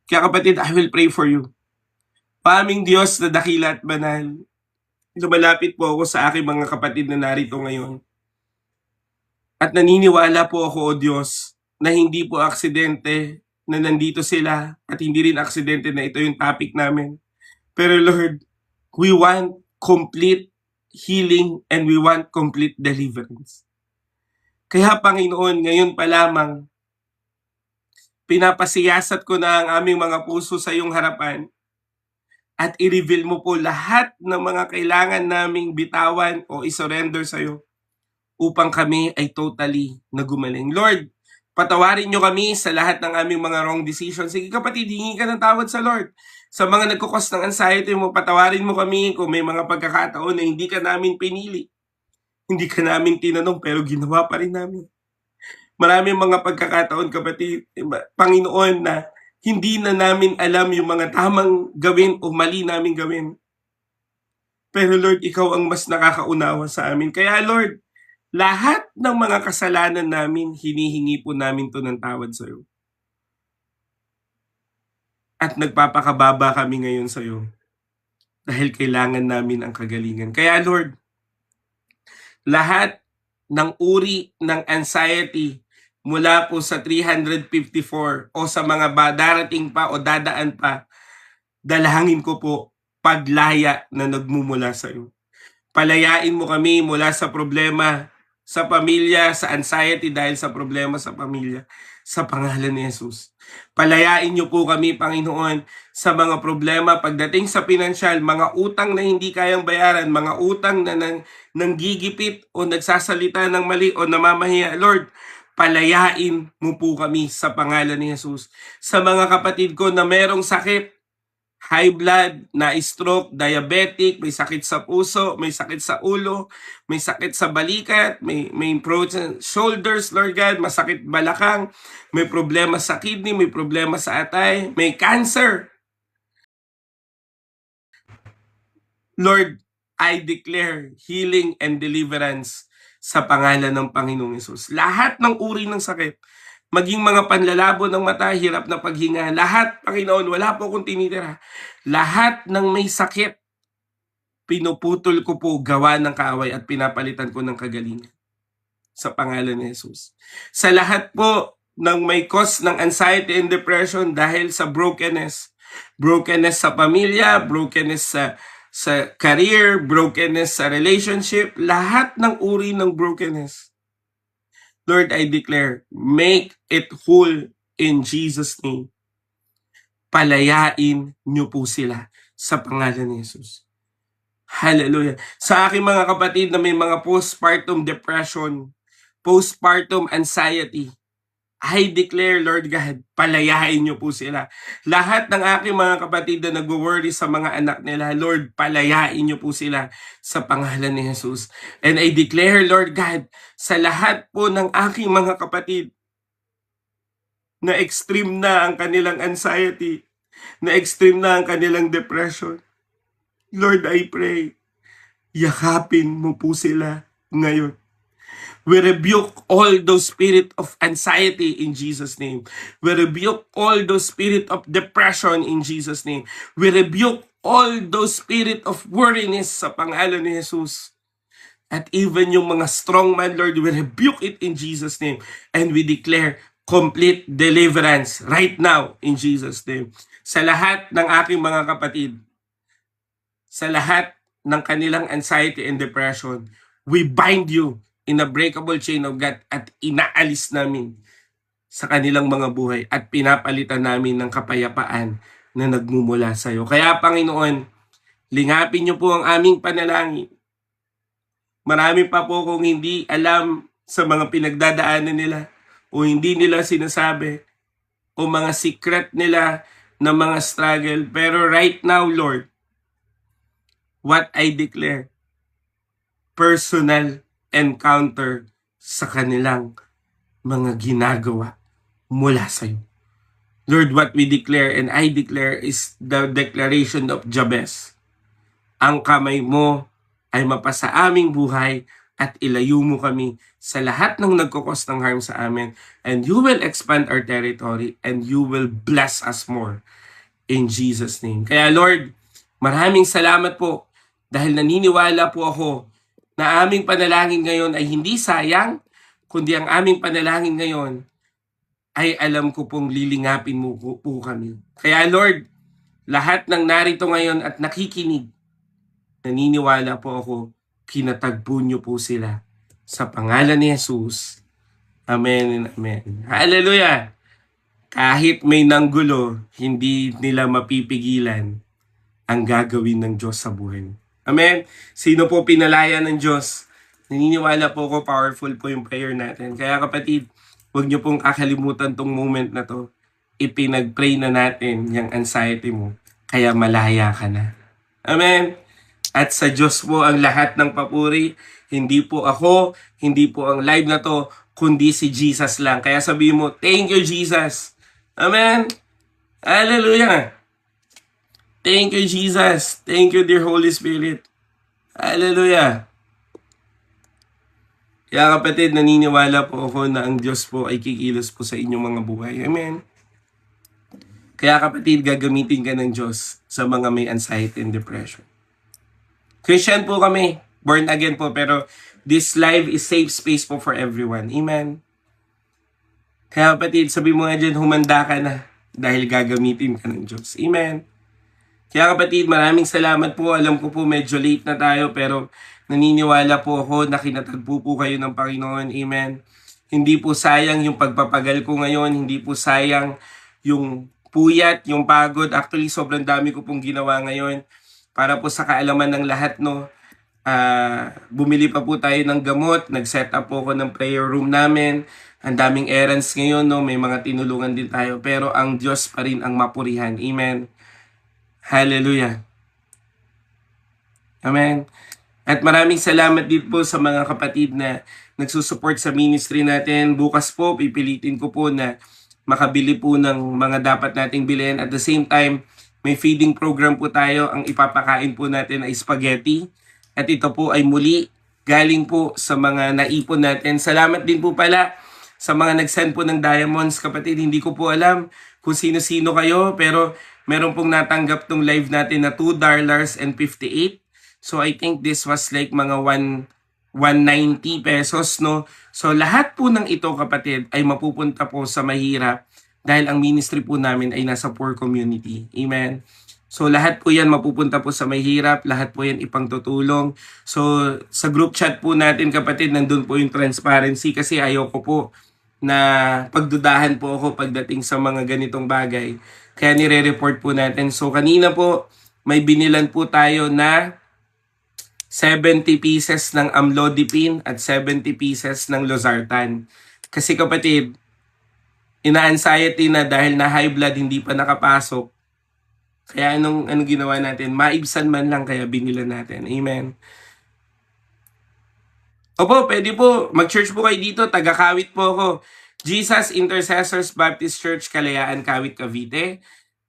Kaya kapatid, I will pray for you. Paming Diyos na dakila at banal, lumalapit po ako sa aking mga kapatid na narito ngayon. At naniniwala po ako, O Diyos, na hindi po aksidente na nandito sila at hindi rin aksidente na ito yung topic namin. Pero Lord, we want complete healing and we want complete deliverance. Kaya Panginoon, ngayon pa lamang, pinapasiyasat ko na ang aming mga puso sa iyong harapan at i-reveal mo po lahat ng mga kailangan naming bitawan o isurrender sa iyo upang kami ay totally nagumaling. Lord, patawarin niyo kami sa lahat ng aming mga wrong decisions. Sige kapatid, hingi ka ng tawad sa Lord. Sa mga nagkukos ng anxiety mo, patawarin mo kami kung may mga pagkakataon na hindi ka namin pinili. Hindi ka namin tinanong pero ginawa pa rin namin. Maraming mga pagkakataon, kapatid, Panginoon, na hindi na namin alam yung mga tamang gawin o mali namin gawin. Pero Lord, ikaw ang mas nakakaunawa sa amin. Kaya Lord, lahat ng mga kasalanan namin, hinihingi po namin to ng tawad sa iyo. At nagpapakababa kami ngayon sa iyo dahil kailangan namin ang kagalingan. Kaya Lord, lahat ng uri ng anxiety mula po sa 354 o sa mga darating pa o dadaan pa, dalangin ko po paglaya na nagmumula sa iyo. Palayain mo kami mula sa problema sa pamilya, sa anxiety dahil sa problema sa pamilya, sa pangalan ni Jesus. Palayain niyo po kami, Panginoon, sa mga problema pagdating sa pinansyal, mga utang na hindi kayang bayaran, mga utang na nanggigipit o nagsasalita ng mali o namamahiya. Lord, palayain mo po kami sa pangalan ni Jesus. Sa mga kapatid ko na merong sakit, high blood, na-stroke, diabetic, may sakit sa puso, may sakit sa ulo, may sakit sa balikat, may frozen shoulders, Lord God, masakit balakang, may problema sa kidney, may problema sa atay, may cancer. Lord, I declare healing and deliverance sa pangalan ng Panginoong Hesus. Lahat ng uri ng sakit, maging mga panlalabo ng mata, hirap na paghinga, lahat, Panginoon, wala po akong tinitira. Lahat ng may sakit, pinuputol ko po gawa ng kaaway at pinapalitan ko ng kagalingan. Sa pangalan ni Jesus. Sa lahat po ng may cause ng anxiety and depression dahil sa brokenness. Brokenness sa pamilya, brokenness sa career, brokenness sa relationship, lahat ng uri ng brokenness. Lord, I declare, make it whole in Jesus' name. Palayain niyo po sila sa pangalan ni Jesus. Hallelujah. Sa aking mga kapatid na may mga postpartum depression, postpartum anxiety, I declare, Lord God, palayain niyo po sila. Lahat ng aking mga kapatid na nag-worry sa mga anak nila, Lord, palayain niyo po sila sa pangalan ni Jesus. And I declare, Lord God, sa lahat po ng aking mga kapatid na extreme na ang kanilang anxiety, na extreme na ang kanilang depression, Lord, I pray, yakapin mo po sila ngayon. We rebuke all those spirit of anxiety in Jesus' name. We rebuke all those spirit of depression in Jesus' name. We rebuke all those spirit of worriness sa pangalan ni Jesus. At even yung mga strong man, Lord, we rebuke it in Jesus' name. And we declare complete deliverance right now in Jesus' name. Sa lahat ng aking mga kapatid, sa lahat ng kanilang anxiety and depression, we bind you in a breakable chain of God at inaalis namin sa kanilang mga buhay at pinapalitan namin ng kapayapaan na nagmumula sa iyo. Kaya Panginoon, lingapin niyo po ang aming panalangin. Marami pa po kung hindi alam sa mga pinagdadaanan nila o hindi nila sinasabi o mga secret nila na mga struggle. Pero right now, Lord, what I declare, personal encounter sa kanilang mga ginagawa mula sa iyo. Lord, what we declare and I declare is the declaration of Jabez. Ang kamay mo ay mapasa aming buhay at ilayo mo kami sa lahat ng nagkukos ng harm sa amin, and you will expand our territory and you will bless us more in Jesus' name. Kaya Lord, maraming salamat po dahil naniniwala po ako na aming panalangin ngayon ay hindi sayang, kundi ang aming panalangin ngayon ay alam ko pong lilingapin mo po kami. Kaya Lord, lahat ng narito ngayon at nakikinig, naniniwala po ako, kinatagpo niyo po sila. Sa pangalan ni Jesus. Amen and amen. Hallelujah! Kahit may nanggulo, hindi nila mapipigilan ang gagawin ng Diyos sa buhay. Amen? Sino po pinalaya ng Diyos? Naniniwala po ako, powerful po yung prayer natin. Kaya kapatid, huwag niyo pong kakalimutan tong moment na to. Ipinag-pray na natin yung anxiety mo, kaya malaya ka na. Amen? At sa Diyos po ang lahat ng papuri. Hindi po ako, hindi po ang live na to, kundi si Jesus lang. Kaya sabihin mo, thank you Jesus. Amen? Hallelujah! Thank you Jesus. Thank you dear Holy Spirit. Hallelujah! Kaya kapatid, naniniwala po ako na ang Diyos po ay kikilos po sa inyong mga buhay. Amen? Kaya kapatid, gagamitin ka ng Diyos sa mga may anxiety and depression. Christian po kami, born again po, pero this life is safe space po for everyone. Amen? Kaya kapatid, sabi mo nga dyan, humanda ka na dahil gagamitin ka ng Diyos. Amen? Kaya kapatid, maraming salamat po. Alam ko po medyo late na tayo, pero naniniwala po ako na kinatagpo po kayo ng Panginoon. Amen? Hindi po sayang yung pagpapagal ko ngayon. Hindi po sayang yung puyat, yung pagod. Actually, sobrang dami ko pong ginawa ngayon para po sa kaalaman ng lahat, no. Bumili pa po tayo ng gamot. Nag-set up po ako ng prayer room namin. Ang daming errands ngayon, no. May mga tinulungan din tayo. Pero ang Diyos pa rin ang mapurihan. Amen? Hallelujah. Amen. At maraming salamat din po sa mga kapatid na nagsusupport sa ministry natin. Bukas po, pipilitin ko po na makabili po ng mga dapat nating bilhin. At the same time, may feeding program po tayo. Ang ipapakain po natin ay spaghetti. At ito po ay muli galing po sa mga naipon natin. Salamat din po pala sa mga nag-send po ng diamonds, kapatid. Hindi ko po alam kung sino-sino kayo, pero meron pong natanggap tong live natin na $2.58. So I think this was like mga 190 pesos, no? So lahat po ng ito, kapatid, ay mapupunta po sa mahirap dahil ang ministry po namin ay nasa poor community. Amen? So lahat po yan mapupunta po sa mahirap, lahat po yan ipangtutulong. So sa group chat po natin, kapatid, nandun po yung transparency kasi ayoko po na pagdudahan po ako pagdating sa mga ganitong bagay. Kaya nire-report po natin. So kanina po, may binilan po tayo na 70 pieces ng amlodipine at 70 pieces ng losartan. Kasi kapatid, ina-anxiety na dahil na high blood hindi pa nakapasok. Kaya anong ginawa natin? Maibsan man lang kaya binilan natin. Amen. Opo, pwede po. Mag-church po kayo dito. Taga-Kawit po ako. Jesus Intercessors Baptist Church, Kalayaan, Kawit, Cavite.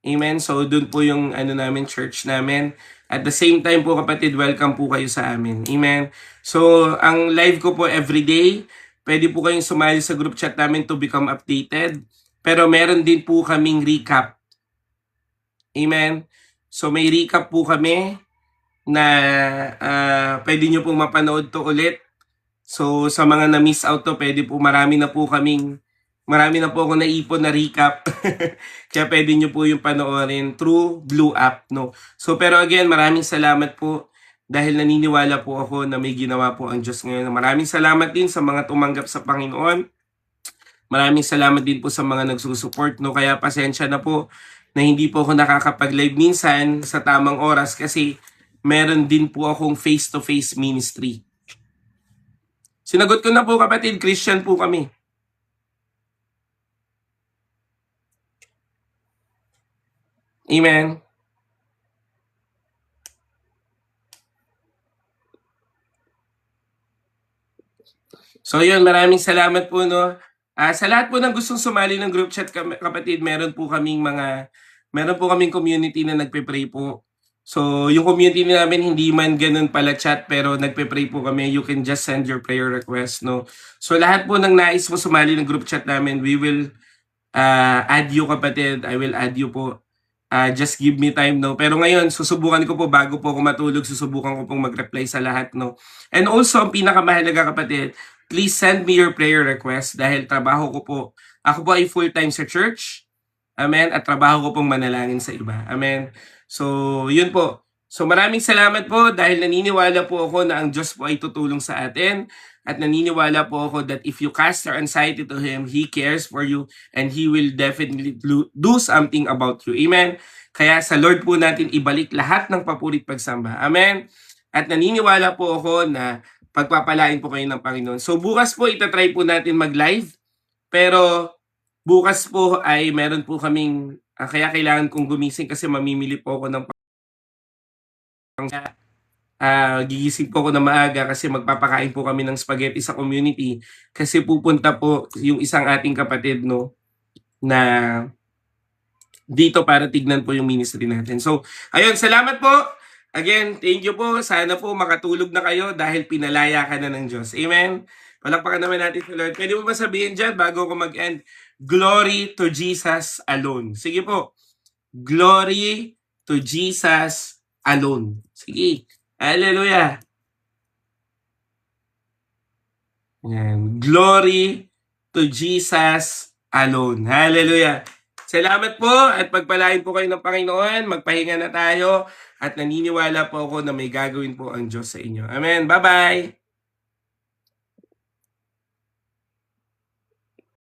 Amen. So, dun po yung namin, church namin. At the same time po, kapatid, welcome po kayo sa amin. Amen. So, ang live ko po everyday. Pwede po kayong sumali sa group chat namin to become updated. Pero meron din po kaming recap. Amen. So, may recap po kami na pwede nyo pong mapanood to ulit. So, sa mga na-miss out to, pwede po, marami na po ako naipon na recap. Kaya pwede nyo po yung panoorin through Blue App, no? So, pero again, maraming salamat po dahil naniniwala po ako na may ginawa po ang Diyos ngayon. Maraming salamat din sa mga tumanggap sa Panginoon. Maraming salamat din po sa mga nagsusupport, no? Kaya pasensya na po na hindi po ako nakakapag-live minsan sa tamang oras kasi meron din po akong face-to-face ministry. Sinagot ko na po kapatid, Christian po kami. Amen. So yun, maraming salamat po, no. Sa lahat po ng gustong sumali ng group chat kapatid, meron po kaming community na nagpe-pray po. So yung community namin hindi man ganun pala chat pero nagpe-pray po kami. You can just send your prayer request, no. So lahat po ng nais mo sumali ng group chat namin, we will add you kapatid. I will add you po. Just give me time, no. Pero ngayon, susubukan ko po bago po ako matulog, susubukan ko pong mag-reply sa lahat, no. And also, ang pinakamahalaga kapatid, please send me your prayer request dahil trabaho ko po. Ako po ay full-time sa church. Amen. At trabaho ko pong manalangin sa iba. Amen. So, yun po. So, maraming salamat po dahil naniniwala po ako na ang Diyos po ay tutulong sa atin. At naniniwala po ako that if you cast your anxiety to Him, He cares for you and He will definitely do something about you. Amen. Kaya sa Lord po natin ibalik lahat ng papurit pagsamba. Amen. At naniniwala po ako na pagpapalain po kayo ng Panginoon. So bukas po itatry po natin mag-live. Pero bukas po ay meron po kaming, kaya kailangan kong gumising kasi mamimili po ako ng gigising po ako na maaga kasi magpapakain po kami ng spaghetti sa community kasi pupunta po yung isang ating kapatid, no, na dito para tignan po yung ministry natin. So, ayun, salamat po. Again, thank you po. Sana po makatulog na kayo dahil pinalaya ka na ng Diyos. Amen? Palakpakan naman natin si Lord. Pwede mo ba sabihin dyan bago ako mag-end? Glory to Jesus alone. Sige po. Glory to Jesus alone. Sige. Hallelujah. Yan. Glory to Jesus alone. Hallelujah. Salamat po at pagpalain po kayo ng Panginoon. Magpahinga na tayo at naniniwala po ako na may gagawin po ang Diyos sa inyo. Amen. Bye-bye.